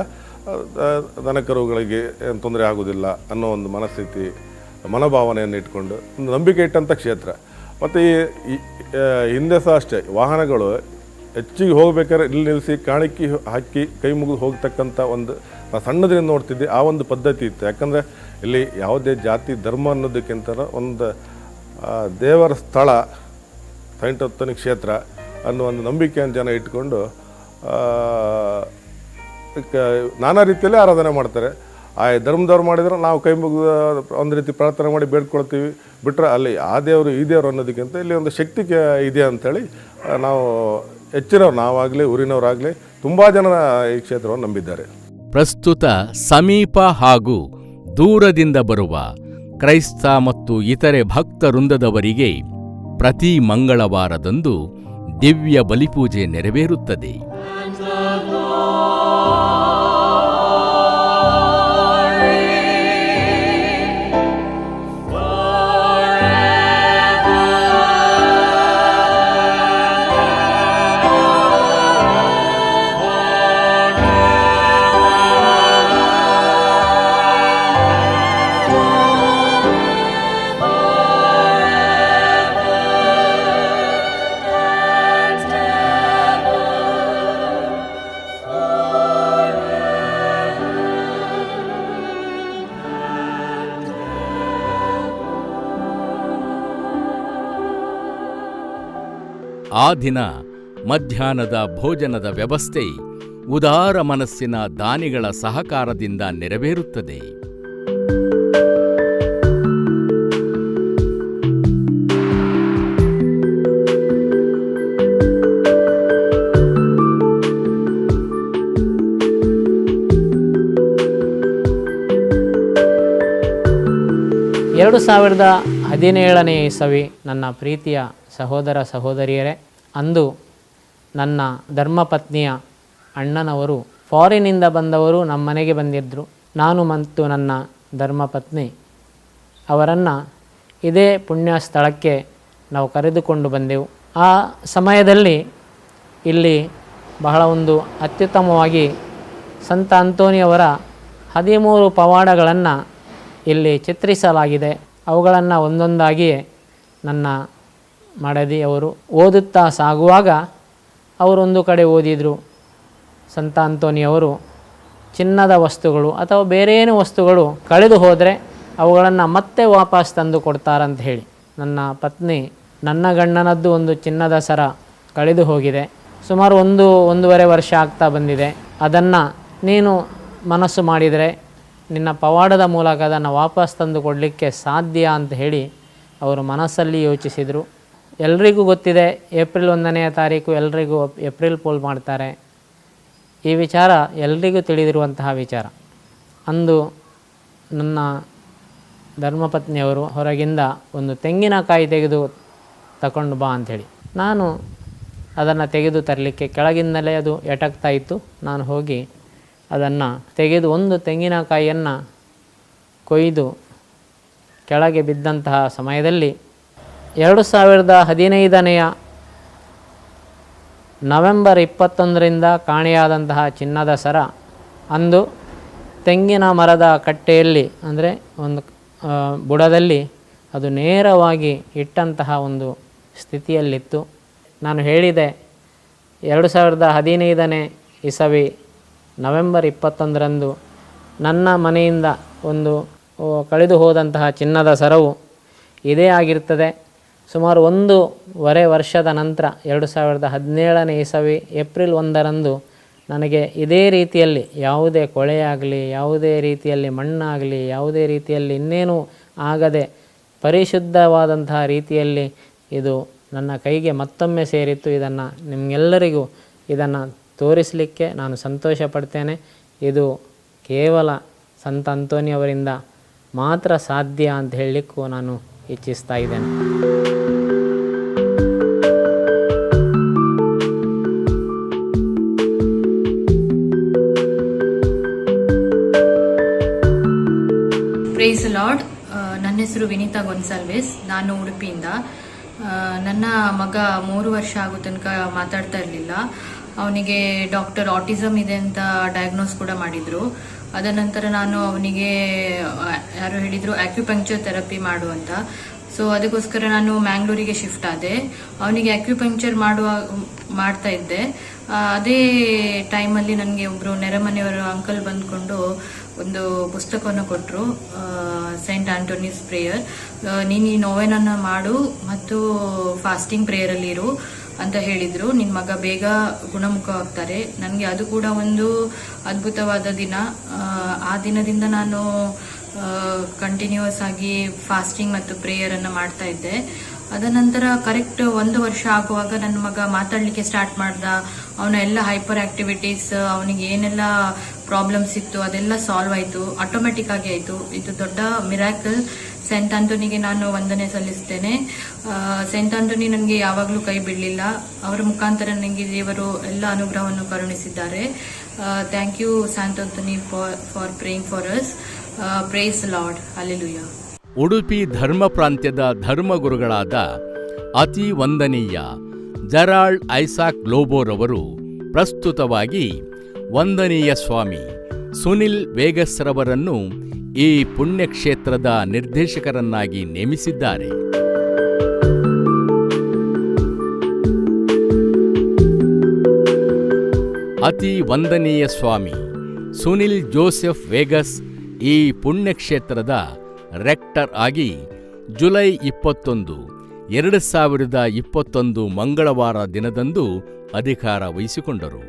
ದನಕರುಗಳಿಗೆ ಏನು ತೊಂದರೆ ಆಗೋದಿಲ್ಲ ಅನ್ನೋ ಒಂದು ಮನಸ್ಥಿತಿ, ಮನೋಭಾವನೆಯನ್ನು ಇಟ್ಕೊಂಡು ಒಂದು ನಂಬಿಕೆ ಇಟ್ಟಂಥ ಕ್ಷೇತ್ರ. ಮತ್ತು ಈ ಹಿಂದೆ ಸಹ ಅಷ್ಟೇ, ವಾಹನಗಳು ಹೆಚ್ಚಿಗೆ ಹೋಗ್ಬೇಕಾದ್ರೆ ಇಲ್ಲಿ ನಿಲ್ಲಿಸಿ ಕಾಣಿಕೆ ಹಾಕಿ ಕೈ ಮುಗಿದು ಹೋಗ್ತಕ್ಕಂಥ ಒಂದು, ನಾನು ಸಣ್ಣದ್ರಿಂದ ನೋಡ್ತಿದ್ದೆ ಆ ಒಂದು ಪದ್ಧತಿ ಇತ್ತು. ಯಾಕಂದರೆ ಇಲ್ಲಿ ಯಾವುದೇ ಜಾತಿ ಧರ್ಮ ಅನ್ನೋದಕ್ಕಿಂತ ಒಂದು ದೇವರ ಸ್ಥಳ, ಸೈಂಟ್ ಆಂಥೋನಿ ಕ್ಷೇತ್ರ ಅನ್ನೋ ಒಂದು ನಂಬಿಕೆಯನ್ನು ಜನ ಇಟ್ಕೊಂಡು ನಾನಾ ರೀತಿಯಲ್ಲಿ ಆರಾಧನೆ ಮಾಡ್ತಾರೆ. ಆ ಧರ್ಮದವ್ರು ಮಾಡಿದ್ರೆ ನಾವು ಕೈ ಮುಗಿದು ಒಂದು ರೀತಿ ಪ್ರಾರ್ಥನೆ ಮಾಡಿ ಬೇಡ್ಕೊಳ್ತೀವಿ ಬಿಟ್ಟರೆ, ಅಲ್ಲಿ ಆ ದೇವರು ಈ ದೇವರು ಅನ್ನೋದಕ್ಕಿಂತ ಇಲ್ಲಿ ಒಂದು ಶಕ್ತಿ ಇದೆ ಅಂಥೇಳಿ ನಾವು ಹೆಚ್ಚಿನವ್ರು, ನಾವಾಗಲಿ ಊರಿನವರಾಗಲಿ ತುಂಬ ಜನ ಈ ಕ್ಷೇತ್ರವನ್ನು ನಂಬಿದ್ದಾರೆ. ಪ್ರಸ್ತುತ ಸಮೀಪ ಹಾಗೂ ದೂರದಿಂದ ಬರುವ ಕ್ರೈಸ್ತ ಮತ್ತು ಇತರೆ ಭಕ್ತವೃಂದದವರಿಗೆ ಪ್ರತಿ ಮಂಗಳವಾರದಂದು ದಿವ್ಯ ಬಲಿಪೂಜೆ ನೆರವೇರುತ್ತದೆ. ಆ ದಿನ ಮಧ್ಯಾಹ್ನದ ಭೋಜನದ ವ್ಯವಸ್ಥೆ ಉದಾರ ಮನಸ್ಸಿನ ದಾನಿಗಳ ಸಹಕಾರದಿಂದ ನೆರವೇರುತ್ತದೆ. ಎರಡು 2017 ಇಸವಿ ನನ್ನ ಪ್ರೀತಿಯ ಸಹೋದರ ಸಹೋದರಿಯರೇ, ಅಂದು ನನ್ನ ಧರ್ಮಪತ್ನಿಯ ಅಣ್ಣನವರು ಫಾರಿನಿಂದ ಬಂದವರು ನಮ್ಮ ಮನೆಗೆ ಬಂದಿದ್ದರು. ನಾನು ಮತ್ತು ನನ್ನ ಧರ್ಮಪತ್ನಿ ಅವರನ್ನು ಇದೇ ಪುಣ್ಯ ಸ್ಥಳಕ್ಕೆ ನಾವು ಕರೆದುಕೊಂಡು ಬಂದೆವು. ಆ ಸಮಯದಲ್ಲಿ ಇಲ್ಲಿ ಬಹಳ ಒಂದು ಅತ್ಯುತ್ತಮವಾಗಿ ಸಂತ ಅಂತೋನಿಯವರ 13 ಪವಾಡಗಳನ್ನು ಇಲ್ಲಿ ಚಿತ್ರಿಸಲಾಗಿದೆ. ಅವುಗಳನ್ನು ಒಂದೊಂದಾಗಿ ನನ್ನ ಮಡದಿಯವರು ಓದುತ್ತಾ ಸಾಗುವಾಗ ಅವರೊಂದು ಕಡೆ ಓದಿದರು, ಸಂತ ಅಂತೋನಿಯವರು ಚಿನ್ನದ ವಸ್ತುಗಳು ಅಥವಾ ಬೇರೇನು ವಸ್ತುಗಳು ಕಳೆದು ಹೋದರೆ ಅವುಗಳನ್ನು ಮತ್ತೆ ವಾಪಸ್ ತಂದು ಕೊಡ್ತಾರಂತ ಹೇಳಿ. ನನ್ನ ಪತ್ನಿ, ನನ್ನ ಗಂಡನದ್ದು ಒಂದು ಚಿನ್ನದ ಸರ ಕಳೆದು ಹೋಗಿದೆ, ಸುಮಾರು 1.5 ವರ್ಷ ಆಗ್ತಾ ಬಂದಿದೆ, ಅದನ್ನು ನೀನು ಮನಸ್ಸು ಮಾಡಿದರೆ ನಿನ್ನ ಪವಾಡದ ಮೂಲಕ ಅದನ್ನು ವಾಪಸ್ ತಂದು ಕೊಡಲಿಕ್ಕೆ ಸಾಧ್ಯ ಅಂತ ಹೇಳಿ ಅವರು ಮನಸ್ಸಲ್ಲಿ ಯೋಚಿಸಿದರು. ಎಲ್ರಿಗೂ ಗೊತ್ತಿದೆ, ಏಪ್ರಿಲ್ 1ನೇ ತಾರೀಕು ಎಲ್ರಿಗೂ ಏಪ್ರಿಲ್ ಫೂಲ್ ಮಾಡ್ತಾರೆ. ಈ ವಿಚಾರ ಎಲ್ರಿಗೂ ತಿಳಿದಿರುವಂತಹ ವಿಚಾರ. ಅಂದು ನನ್ನ ಧರ್ಮಪತ್ನಿಯವರು ಹೊರಗಿಂದ ಒಂದು ತೆಂಗಿನಕಾಯಿ ತೆಗೆದು ತಗೊಂಡು ಬಾ ಅಂಥೇಳಿ, ನಾನು ಅದನ್ನು ತೆಗೆದು ತರಲಿಕ್ಕೆ ಕೆಳಗಿಂದಲೇ ಅದು ಎಟಕ್ತಾ ಇತ್ತು. ನಾನು ಹೋಗಿ ಅದನ್ನು ತೆಗೆದು ಒಂದು ತೆಂಗಿನಕಾಯಿಯನ್ನು ಕೊಯ್ದು ಕೆಳಗೆ ಬಿದ್ದಂತಹ ಸಮಯದಲ್ಲಿ 2015 ನವೆಂಬರ್ 21ರಿಂದ ಕಾಣೆಯಾದಂತಹ ಚಿನ್ನದ ಸರ ಅಂದು ತೆಂಗಿನ ಮರದ ಕಟ್ಟೆಯಲ್ಲಿ, ಅಂದರೆ ಒಂದು ಬುಡದಲ್ಲಿ ಅದು ನೇರವಾಗಿ ಇಟ್ಟಂತಹ ಒಂದು ಸ್ಥಿತಿಯಲ್ಲಿತ್ತು. ನಾನು ಹೇಳಿದೆ, 2015 ಇಸವಿ ನವೆಂಬರ್ 21ರಂದು ನನ್ನ ಮನೆಯಿಂದ ಒಂದು ಕಳೆದು ಹೋದಂತಹ ಚಿನ್ನದ ಸರವು ಇದೇ ಆಗಿರ್ತದೆ. ಸುಮಾರು 1.5 ವರ್ಷದ ನಂತರ 2017 ಇಸವಿ ಏಪ್ರಿಲ್ 1ರಂದು ನನಗೆ ಇದೇ ರೀತಿಯಲ್ಲಿ ಯಾವುದೇ ಕೊಳೆಯಾಗಲಿ, ಯಾವುದೇ ರೀತಿಯಲ್ಲಿ ಮಣ್ಣಾಗಲಿ, ಯಾವುದೇ ರೀತಿಯಲ್ಲಿ ಇನ್ನೇನು ಆಗದೆ ಪರಿಶುದ್ಧವಾದಂತಹ ರೀತಿಯಲ್ಲಿ ಇದು ನನ್ನ ಕೈಗೆ ಮತ್ತೊಮ್ಮೆ ಸೇರಿತ್ತು. ಇದನ್ನು ನಿಮಗೆಲ್ಲರಿಗೂ ಇದನ್ನು ತೋರಿಸಲಿಕ್ಕೆ ನಾನು ಸಂತೋಷ ಪಡ್ತೇನೆ. ಇದು ಕೇವಲ ಸಂತ ಅಂತೋನಿಯವರಿಂದ ಮಾತ್ರ ಸಾಧ್ಯ ಅಂತ ಹೇಳಲಿಕ್ಕೂ ನಾನು ಇಚ್ಛಿಸ್ತಾ ಇದ್ದೇನೆ. Praise Lord. ನನ್ನ ಹೆಸರು ವಿನೀತಾ ಗೊನ್ಸಾಲ್ವೆಸ್. ನಾನು ಉಡುಪಿಯಿಂದ. ನನ್ನ ಮಗ 3 ವರ್ಷ ಆಗೋ ತನಕ ಮಾತಾಡ್ತಾ ಇರಲಿಲ್ಲ. ಅವನಿಗೆ ಡಾಕ್ಟರ್ ಆಟಿಸಮ್ ಇದೆ ಅಂತ ಡಯಾಗ್ನೋಸ್ ಕೂಡ ಮಾಡಿದರು. ಅದ ನಂತರ ನಾನು ಅವನಿಗೆ ಯಾರು ಹೇಳಿದರು ಆಕ್ಯುಪಂಕ್ಚರ್ ಥೆರಪಿ ಮಾಡು ಅಂತ. ಸೊ ಅದಕ್ಕೋಸ್ಕರ ನಾನು ಮ್ಯಾಂಗ್ಳೂರಿಗೆ ಶಿಫ್ಟ್ ಆದೆ. ಅವನಿಗೆ ಆಕ್ಯುಪಂಕ್ಚರ್ ಮಾಡ್ತಾ ಇದ್ದೆ. ಅದೇ ಟೈಮಲ್ಲಿ ನನಗೆ ಒಬ್ಬರು ನೆರೆಮನೆಯವರು ಅಂಕಲ್ ಬಂದ್ಕೊಂಡು ಒಂದು ಪುಸ್ತಕವನ್ನು ಕೊಟ್ಟರು, ಸೈಂಟ್ ಆಂಟೋನಿಸ್ ಪ್ರೇಯರ್. ನೀನು ಈ ನೋವೆನನ್ನು ಮಾಡು ಮತ್ತು ಫಾಸ್ಟಿಂಗ್ ಪ್ರೇಯರಲ್ಲಿ ಇರು ಅಂತ ಹೇಳಿದರು. ನಿನ್ನ ಮಗ ಬೇಗ ಗುಣಮುಖವಾಗ್ತಾರೆ. ನನಗೆ ಅದು ಕೂಡ ಒಂದು ಅದ್ಭುತವಾದ ದಿನ. ಆ ದಿನದಿಂದ ನಾನು ಕಂಟಿನ್ಯೂಸ್ ಆಗಿ ಫಾಸ್ಟಿಂಗ್ ಮತ್ತು ಪ್ರೇಯರನ್ನು ಮಾಡ್ತಾ ಇದ್ದೆ. ಅದ ನಂತರ ಕರೆಕ್ಟ್ 1 ವರ್ಷ ಆಗುವಾಗ ನನ್ನ ಮಗ ಮಾತಾಡಲಿಕ್ಕೆ ಸ್ಟಾರ್ಟ್ ಮಾಡ್ದ. ಅವನ ಎಲ್ಲ ಹೈಪರ್ ಆಕ್ಟಿವಿಟೀಸ್, ಅವನಿಗೆ ಏನೆಲ್ಲ ಪ್ರಾಬ್ಲಮ್ಸ್ ಇತ್ತು ಅದೆಲ್ಲ ಸಾಲ್ವ್ ಆಯಿತು, ಆಟೋಮೆಟಿಕ್ ಆಗಿ ಆಯಿತು. ಇದು ದೊಡ್ಡ ಮಿರಾಕಲ್. ಸೈಂಟ್ ಆಂಟೋನಿಗೆ ನಾನು ವಂದನೆ ಸಲ್ಲಿಸ್ತೇನೆ. ಸೈಂಟ್ ಆಂಟೋನಿ ನನಗೆ ಯಾವಾಗಲೂ ಕೈ ಬಿಡಲಿಲ್ಲ. ಅವರ ಮುಖಾಂತರ ನನಗೆ ದೇವರು ಎಲ್ಲ ಅನುಗ್ರಹವನ್ನು ಕರುಣಿಸಿದ್ದಾರೆ. Thank you Saint Antony for praying for us. Praise Lord. Hallelujah. Udupi ಧರ್ಮ ಪ್ರಾಂತ್ಯದ ಧರ್ಮಗುರುಗಳಾದ ಅತಿ ವಂದನೀಯ ಜೆರಾಲ್ಡ್ ಐಸಾಕ್ ಲೋಬೋರವರು ಪ್ರಸ್ತುತವಾಗಿ ವಂದನೀಯ ಸ್ವಾಮಿ ಸುನಿಲ್ ವೇಗಸ್ರವರನ್ನು ಈ ಪುಣ್ಯಕ್ಷೇತ್ರದ ನಿರ್ದೇಶಕರನ್ನಾಗಿ ನೇಮಿಸಿದ್ದಾರೆ. ಅತಿ ವಂದನೀಯ ಸ್ವಾಮಿ ಸುನಿಲ್ ಜೋಸೆಫ್ ವೇಗಸ್ ಈ ಪುಣ್ಯಕ್ಷೇತ್ರದ ರೆಕ್ಟರ್ ಆಗಿ ಜುಲೈ 21, 2021 ಮಂಗಳವಾರ ದಿನದಂದು ಅಧಿಕಾರ ವಹಿಸಿಕೊಂಡರು.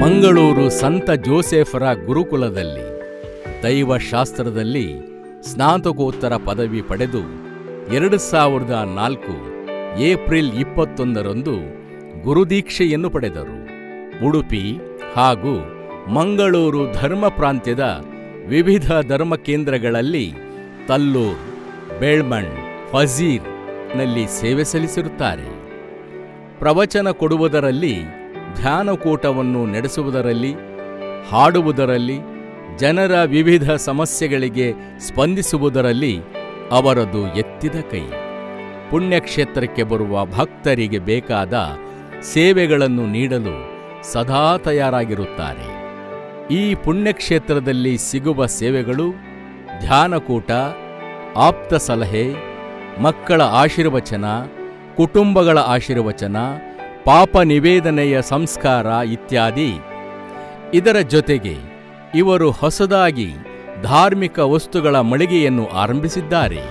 ಮಂಗಳೂರು ಸಂತ ಜೋಸೆಫರ ಗುರುಕುಲದಲ್ಲಿ ದೈವಶಾಸ್ತ್ರದಲ್ಲಿ ಸ್ನಾತಕೋತ್ತರ ಪದವಿ ಪಡೆದು 2004 ಏಪ್ರಿಲ್ 21ರಂದು ಗುರುದೀಕ್ಷೆಯನ್ನು ಪಡೆದರು. ಉಡುಪಿ ಹಾಗೂ ಮಂಗಳೂರು ಧರ್ಮ ಪ್ರಾಂತ್ಯದ ವಿವಿಧ ಧರ್ಮ ಕೇಂದ್ರಗಳಲ್ಲಿ ತಲ್ಲೂರ್, ಬೇಳ್ಮಣ್, ಫಜೀರ್ ನಲ್ಲಿ ಸೇವೆ ಸಲ್ಲಿಸಿರುತ್ತಾರೆ. ಪ್ರವಚನ ಕೊಡುವುದರಲ್ಲಿ, ಧ್ಯಾನಕೂಟವನ್ನು ನಡೆಸುವುದರಲ್ಲಿ, ಹಾಡುವುದರಲ್ಲಿ, ಜನರ ವಿವಿಧ ಸಮಸ್ಯೆಗಳಿಗೆ ಸ್ಪಂದಿಸುವುದರಲ್ಲಿ ಅವರದು ಎತ್ತಿದ ಕೈ. ಪುಣ್ಯಕ್ಷೇತ್ರಕ್ಕೆ ಬರುವ ಭಕ್ತರಿಗೆ ಬೇಕಾದ ಸೇವೆಗಳನ್ನು ನೀಡಲು ಸದಾ ತಯಾರಾಗಿರುತ್ತಾರೆ. ಈ ಪುಣ್ಯಕ್ಷೇತ್ರದಲ್ಲಿ ಸಿಗುವ ಸೇವೆಗಳು ಧ್ಯಾನಕೂಟ, ಆಪ್ತ ಸಲಹೆ, ಮಕ್ಕಳ ಆಶೀರ್ವಚನ, ಕುಟುಂಬಗಳ ಆಶೀರ್ವಚನ, ಪಾಪ ನಿವೇದನೆಯ ಸಂಸ್ಕಾರ ಇತ್ಯಾದಿ. ಇದರ ಜೊತೆಗೆ ಇವರು ಹೊಸದಾಗಿ ಧಾರ್ಮಿಕ ವಸ್ತುಗಳ ಮಳಿಗೆಯನ್ನು ಆರಂಭಿಸಿದ್ದಾರೆ.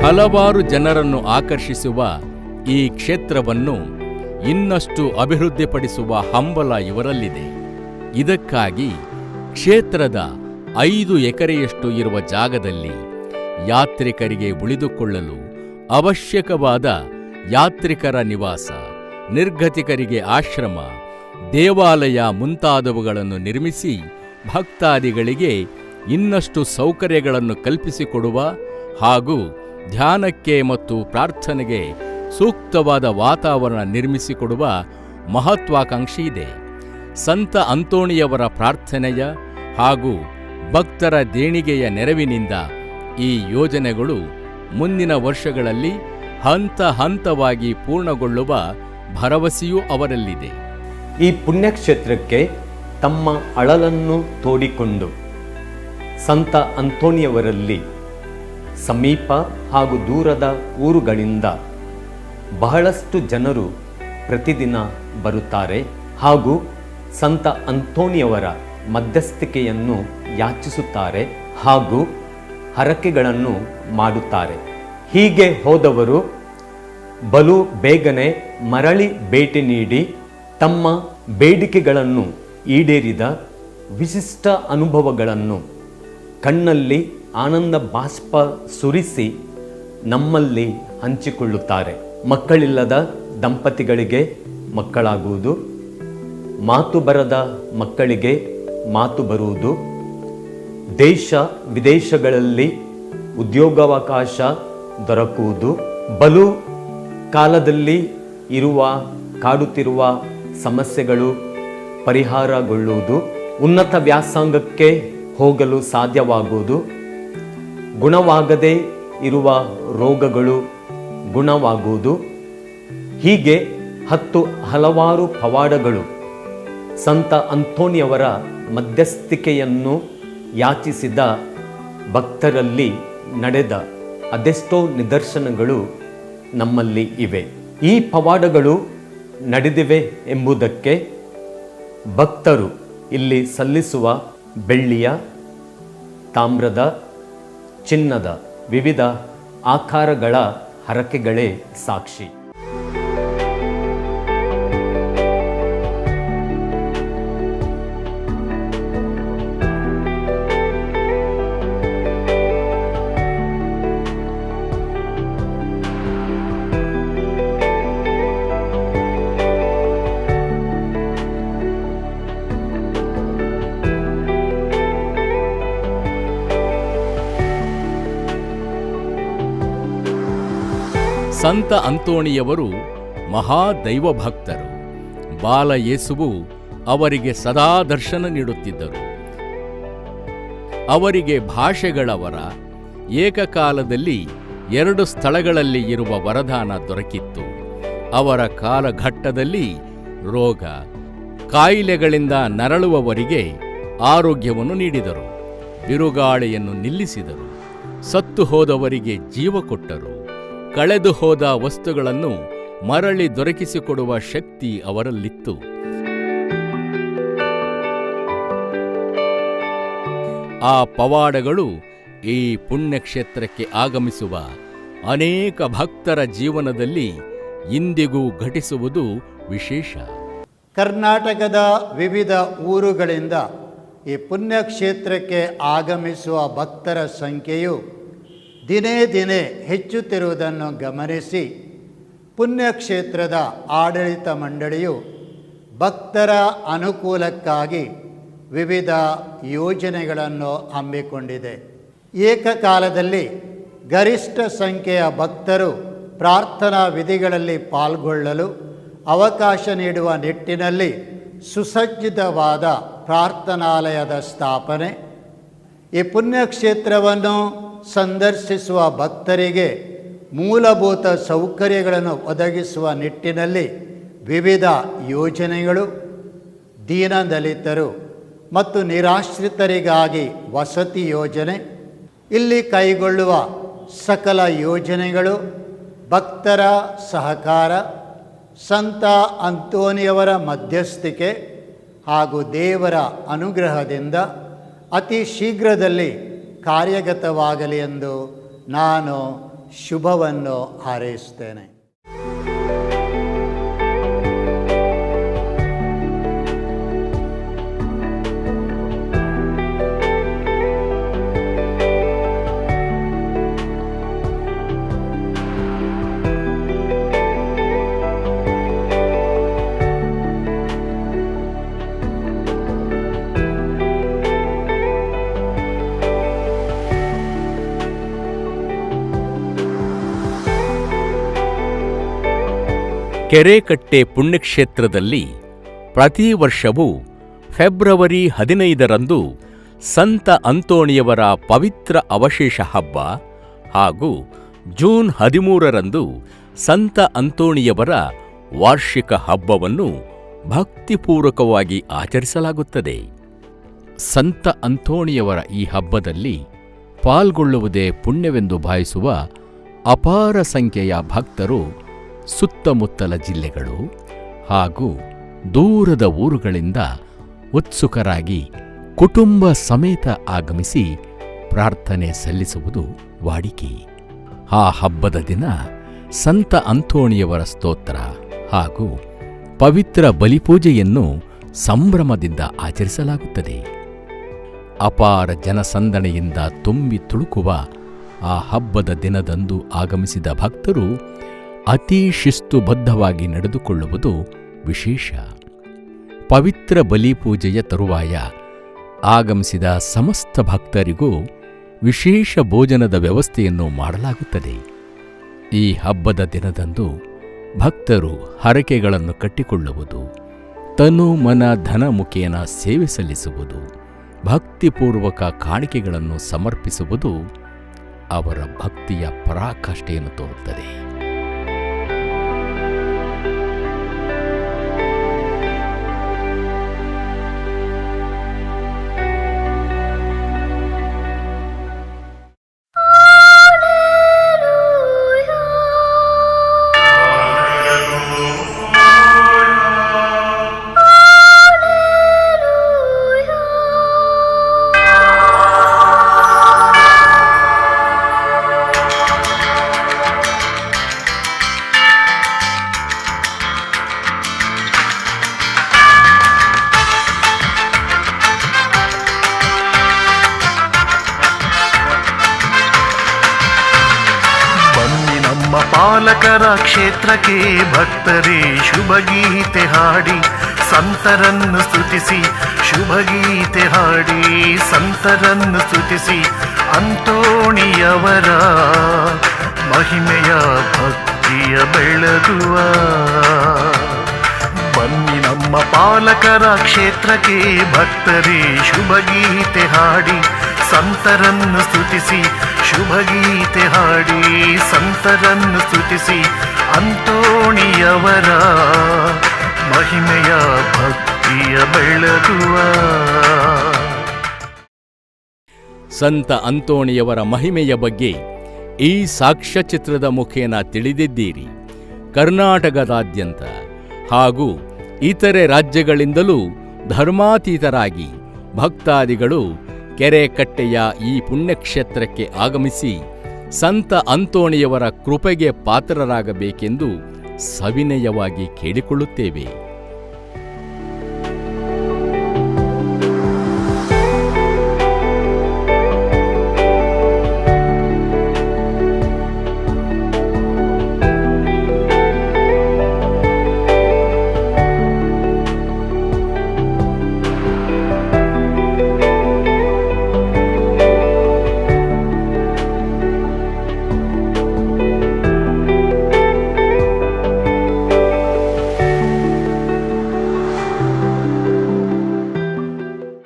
ಹಲವಾರು ಜನರನ್ನು ಆಕರ್ಷಿಸುವ ಈ ಕ್ಷೇತ್ರವನ್ನು ಇನ್ನಷ್ಟು ಅಭಿವೃದ್ಧಿಪಡಿಸುವ ಹಂಬಲ ಇವರಲ್ಲಿದೆ. ಇದಕ್ಕಾಗಿ ಕ್ಷೇತ್ರದ 5 ಎಕರೆಯಷ್ಟು ಇರುವ ಜಾಗದಲ್ಲಿ ಯಾತ್ರಿಕರಿಗೆ ಉಳಿದುಕೊಳ್ಳಲು ಅವಶ್ಯಕವಾದ ಯಾತ್ರಿಕರ ನಿವಾಸ, ನಿರ್ಗತಿಕರಿಗೆ ಆಶ್ರಮ, ದೇವಾಲಯ ಮುಂತಾದವುಗಳನ್ನು ನಿರ್ಮಿಸಿ ಭಕ್ತಾದಿಗಳಿಗೆ ಇನ್ನಷ್ಟು ಸೌಕರ್ಯಗಳನ್ನು ಕಲ್ಪಿಸಿಕೊಡುವ ಹಾಗೂ ಧ್ಯಾನಕ್ಕೆ ಮತ್ತು ಪ್ರಾರ್ಥನೆಗೆ ಸೂಕ್ತವಾದ ವಾತಾವರಣ ನಿರ್ಮಿಸಿಕೊಡುವ ಮಹತ್ವಾಕಾಂಕ್ಷಿ ಇದೆ. ಸಂತ ಅಂತೋಣಿಯವರ ಪ್ರಾರ್ಥನೆಯ ಹಾಗೂ ಭಕ್ತರ ದೇಣಿಗೆಯ ನೆರವಿನಿಂದ ಈ ಯೋಜನೆಗಳು ಮುಂದಿನ ವರ್ಷಗಳಲ್ಲಿ ಹಂತ ಹಂತವಾಗಿ ಪೂರ್ಣಗೊಳ್ಳುವ ಭರವಸೆಯೂ ಅವರಲ್ಲಿದೆ. ಈ ಪುಣ್ಯಕ್ಷೇತ್ರಕ್ಕೆ ತಮ್ಮ ಅಳಲನ್ನು ತೋಡಿಕೊಂಡು ಸಂತ ಅಂತೋಣಿಯವರಲ್ಲಿ ಸಮೀಪ ಹಾಗೂ ದೂರದ ಊರುಗಳಿಂದ ಬಹಳಷ್ಟು ಜನರು ಪ್ರತಿದಿನ ಬರುತ್ತಾರೆ ಹಾಗೂ ಸಂತ ಅಂತೋನಿಯವರ ಮಧ್ಯಸ್ಥಿಕೆಯನ್ನು ಯಾಚಿಸುತ್ತಾರೆ ಹಾಗೂ ಹರಕೆಗಳನ್ನು ಮಾಡುತ್ತಾರೆ. ಹೀಗೆ ಹೋದವರು ಬಲು ಬೇಗನೆ ಮರಳಿ ಭೇಟಿ ನೀಡಿ ತಮ್ಮ ಬೇಡಿಕೆಗಳನ್ನು ಈಡೇರಿದ ವಿಶಿಷ್ಟ ಅನುಭವಗಳನ್ನು ಕಣ್ಣಲ್ಲಿ ಆನಂದ ಬಾಷ್ಪ ಸುರಿಸಿ ನಮ್ಮಲ್ಲಿ ಹಂಚಿಕೊಳ್ಳುತ್ತಾರೆ. ಮಕ್ಕಳಿಲ್ಲದ ದಂಪತಿಗಳಿಗೆ ಮಕ್ಕಳಾಗುವುದು, ಮಾತು ಬರದ ಮಕ್ಕಳಿಗೆ ಮಾತು ಬರುವುದು, ದೇಶ ವಿದೇಶಗಳಲ್ಲಿ ಉದ್ಯೋಗಾವಕಾಶ ದೊರಕುವುದು, ಬಲು ಕಾಲದಲ್ಲಿ ಕಾಡುತ್ತಿರುವ ಸಮಸ್ಯೆಗಳು ಪರಿಹಾರಗೊಳ್ಳುವುದು, ಉನ್ನತ ವ್ಯಾಸಂಗಕ್ಕೆ ಹೋಗಲು ಸಾಧ್ಯವಾಗುವುದು, ಗುಣವಾಗದೇ ಇರುವ ರೋಗಗಳು ಗುಣವಾಗುವುದು. ಹೀಗೆ ಹಲವಾರು ಪವಾಡಗಳು ಸಂತ ಅಂತೋನಿಯವರ ಮಧ್ಯಸ್ಥಿಕೆಯನ್ನು ಯಾಚಿಸಿದ ಭಕ್ತರಲ್ಲಿ ನಡೆದ ಅದೆಷ್ಟೋ ನಿದರ್ಶನಗಳು ನಮ್ಮಲ್ಲಿ ಇವೆ. ಈ ಪವಾಡಗಳು ನಡೆದಿವೆ ಎಂಬುದಕ್ಕೆ ಭಕ್ತರು ಇಲ್ಲಿ ಸಲ್ಲಿಸುವ ಬೆಳ್ಳಿಯ, ತಾಮ್ರದ, ಚಿನ್ನದ ವಿವಿಧ ಆಕಾರಗಳ ಹರಕೆಗಳೇ ಸಾಕ್ಷಿ. ಸಂತ ಅಂತೋಣಿಯವರು ಮಹಾದೈವಭಕ್ತರು. ಬಾಲ ಯೇಸುವು ಅವರಿಗೆ ಸದಾ ದರ್ಶನ ನೀಡುತ್ತಿದ್ದರು. ಅವರಿಗೆ ಭಾಷೆಗಳವರ, ಏಕಕಾಲದಲ್ಲಿ 2 ಸ್ಥಳಗಳಲ್ಲಿ ಇರುವ ವರದಾನ ದೊರಕಿತ್ತು. ಅವರ ಕಾಲಘಟ್ಟದಲ್ಲಿ ರೋಗ, ಕಾಯಿಲೆಗಳಿಂದ ನರಳುವವರಿಗೆ ಆರೋಗ್ಯವನ್ನು ನೀಡಿದರು. ಬಿರುಗಾಳಿಯನ್ನು ನಿಲ್ಲಿಸಿದರು. ಸತ್ತು ಹೋದವರಿಗೆ ಜೀವ ಕೊಟ್ಟರು. ಕಳೆದು ಹೋದ ವಸ್ತುಗಳನ್ನು ಮರಳಿ ದೊರಕಿಸಿಕೊಡುವ ಶಕ್ತಿ ಅವರಲ್ಲಿತ್ತು. ಆ ಪವಾಡಗಳು ಈ ಪುಣ್ಯಕ್ಷೇತ್ರಕ್ಕೆ ಆಗಮಿಸುವ ಅನೇಕ ಭಕ್ತರ ಜೀವನದಲ್ಲಿ ಇಂದಿಗೂ ಘಟಿಸುವುದು ವಿಶೇಷ. ಕರ್ನಾಟಕದ ವಿವಿಧ ಊರುಗಳಿಂದ ಈ ಪುಣ್ಯಕ್ಷೇತ್ರಕ್ಕೆ ಆಗಮಿಸುವ ಭಕ್ತರ ಸಂಖ್ಯೆಯು ದಿನೇ ದಿನೇ ಹೆಚ್ಚುತ್ತಿರುವುದನ್ನು ಗಮನಿಸಿ ಪುಣ್ಯಕ್ಷೇತ್ರದ ಆಡಳಿತ ಮಂಡಳಿಯು ಭಕ್ತರ ಅನುಕೂಲಕ್ಕಾಗಿ ವಿವಿಧ ಯೋಜನೆಗಳನ್ನು ಹಮ್ಮಿಕೊಂಡಿದೆ. ಏಕಕಾಲದಲ್ಲಿ ಗರಿಷ್ಠ ಸಂಖ್ಯೆಯ ಭಕ್ತರು ಪ್ರಾರ್ಥನಾ ವಿಧಿಗಳಲ್ಲಿ ಪಾಲ್ಗೊಳ್ಳಲು ಅವಕಾಶ ನೀಡುವ ನಿಟ್ಟಿನಲ್ಲಿ ಸುಸಜ್ಜಿತವಾದ ಪ್ರಾರ್ಥನಾಲಯದ ಸ್ಥಾಪನೆ, ಈ ಪುಣ್ಯಕ್ಷೇತ್ರವನ್ನು ಸಂದರ್ಶಿಸುವ ಭಕ್ತರಿಗೆ ಮೂಲಭೂತ ಸೌಕರ್ಯಗಳನ್ನು ಒದಗಿಸುವ ನಿಟ್ಟಿನಲ್ಲಿ ವಿವಿಧ ಯೋಜನೆಗಳು, ದೀನದಲಿತರು ಮತ್ತು ನಿರಾಶ್ರಿತರಿಗಾಗಿ ವಸತಿ ಯೋಜನೆ, ಇಲ್ಲಿ ಕೈಗೊಳ್ಳುವ ಸಕಲ ಯೋಜನೆಗಳು ಭಕ್ತರ ಸಹಕಾರ, ಸಂತ ಅಂತೋನಿಯವರ ಮಧ್ಯಸ್ಥಿಕೆ ಹಾಗೂ ದೇವರ ಅನುಗ್ರಹದಿಂದ ಅತಿ ಶೀಘ್ರದಲ್ಲಿ ಕಾರ್ಯಗತವಾಗಲಿ ಎಂದು ನಾನು ಶುಭವನ್ನು ಹಾರೈಸುತ್ತೇನೆ. ಕೆರೆಕಟ್ಟೆ ಪುಣ್ಯಕ್ಷೇತ್ರದಲ್ಲಿ ಪ್ರತಿ ವರ್ಷವೂ ಫೆಬ್ರವರಿ 15ರಂದು ಸಂತ ಅಂತೋಣಿಯವರ ಪವಿತ್ರ ಅವಶೇಷ ಹಬ್ಬ ಹಾಗೂ ಜೂನ್ 13ರಂದು ಸಂತ ಅಂತೋಣಿಯವರ ವಾರ್ಷಿಕ ಹಬ್ಬವನ್ನು ಭಕ್ತಿಪೂರ್ವಕವಾಗಿ ಆಚರಿಸಲಾಗುತ್ತದೆ. ಸಂತ ಅಂತೋಣಿಯವರ ಈ ಹಬ್ಬದಲ್ಲಿ ಪಾಲ್ಗೊಳ್ಳುವುದೇ ಪುಣ್ಯವೆಂದು ಭಾವಿಸುವ ಅಪಾರ ಸಂಖ್ಯೆಯ ಭಕ್ತರು ಸುತ್ತಮುತ್ತಲ ಜಿಲ್ಲೆಗಳು ಹಾಗೂ ದೂರದ ಊರುಗಳಿಂದ ಉತ್ಸುಕರಾಗಿ ಕುಟುಂಬ ಸಮೇತ ಆಗಮಿಸಿ ಪ್ರಾರ್ಥನೆ ಸಲ್ಲಿಸುವುದು ವಾಡಿಕೆ. ಆ ಹಬ್ಬದ ದಿನ ಸಂತ ಅಂತೋಣಿಯವರ ಸ್ತೋತ್ರ ಹಾಗೂ ಪವಿತ್ರ ಬಲಿಪೂಜೆಯನ್ನು ಸಂಭ್ರಮದಿಂದ ಆಚರಿಸಲಾಗುತ್ತದೆ. ಅಪಾರ ಜನಸಂದಣಿಯಿಂದ ತುಂಬಿ ತುಳುಕುವ ಆ ಹಬ್ಬದ ದಿನದಂದು ಆಗಮಿಸಿದ ಭಕ್ತರು ಅತಿ ಶಿಸ್ತುಬದ್ಧವಾಗಿ ನಡೆದುಕೊಳ್ಳುವುದು ವಿಶೇಷ. ಪವಿತ್ರ ಬಲಿಪೂಜೆಯ ತರುವಾಯ ಆಗಮಿಸಿದ ಸಮಸ್ತ ಭಕ್ತರಿಗೂ ವಿಶೇಷ ಭೋಜನದ ವ್ಯವಸ್ಥೆಯನ್ನು ಮಾಡಲಾಗುತ್ತದೆ. ಈ ಹಬ್ಬದ ದಿನದಂದು ಭಕ್ತರು ಹರಕೆಗಳನ್ನು ಕಟ್ಟಿಕೊಳ್ಳುವುದು, ತನು ಮನ ಧನ ಮುಖೇನ ಸೇವೆ ಸಲ್ಲಿಸುವುದು, ಭಕ್ತಿಪೂರ್ವಕ ಕಾಣಿಕೆಗಳನ್ನು ಸಮರ್ಪಿಸುವುದು ಅವರ ಭಕ್ತಿಯ ಪರಾಕಾಷ್ಠೆಯನ್ನು ತೋರುತ್ತದೆ. ಪಾಲಕರ ಕ್ಷೇತ್ರಕ್ಕೆ ಭಕ್ತರೇ ಶುಭಗೀತೆ ಹಾಡಿ ಸಂತರನ್ನು ಸ್ತುತಿಸಿ, ಶುಭಗೀತೆ ಹಾಡಿ ಸಂತರನ್ನು ಸ್ತುತಿಸಿ, ಅಂತೋಣಿಯವರ ಮಹಿಮೆಯ ಭಕ್ತಿಯ ಬೆಳಗುವ. ಬನ್ನಿ ನಮ್ಮ ಪಾಲಕರ ಕ್ಷೇತ್ರಕ್ಕೆ ಭಕ್ತರೇ ಶುಭಗೀತೆ ಹಾಡಿ ಸಂತರನ್ನು ಸ್ತುತಿಸಿ, ಶುಭಗೀತೆ ಹಾಡಿ ಸಂತರನ್ನು ಸ್ತುತಿಸಿ, ಅಂತೋಣಿಯವರ ಮಹಿಮೆಯ ಭಕ್ತಿಯ ಬೆಳಗುವ. ಸಂತ ಅಂತೋಣಿಯವರ ಮಹಿಮೆಯ ಬಗ್ಗೆ ಈ ಸಾಕ್ಷ್ಯಚಿತ್ರದ ಮುಖೇನ ತಿಳಿದಿದ್ದೀರಿ. ಕರ್ನಾಟಕದಾದ್ಯಂತ ಹಾಗೂ ಇತರೆ ರಾಜ್ಯಗಳಿಂದಲೂ ಧರ್ಮಾತೀತರಾಗಿ ಭಕ್ತಾದಿಗಳು ಕೆರೆಕಟ್ಟೆಯ ಈ ಪುಣ್ಯಕ್ಷೇತ್ರಕ್ಕೆ ಆಗಮಿಸಿ ಸಂತ ಅಂತೋಣಿಯವರ ಕೃಪೆಗೆ ಪಾತ್ರರಾಗಬೇಕೆಂದು ಸವಿನಯವಾಗಿ ಕೇಳಿಕೊಳ್ಳುತ್ತೇವೆ.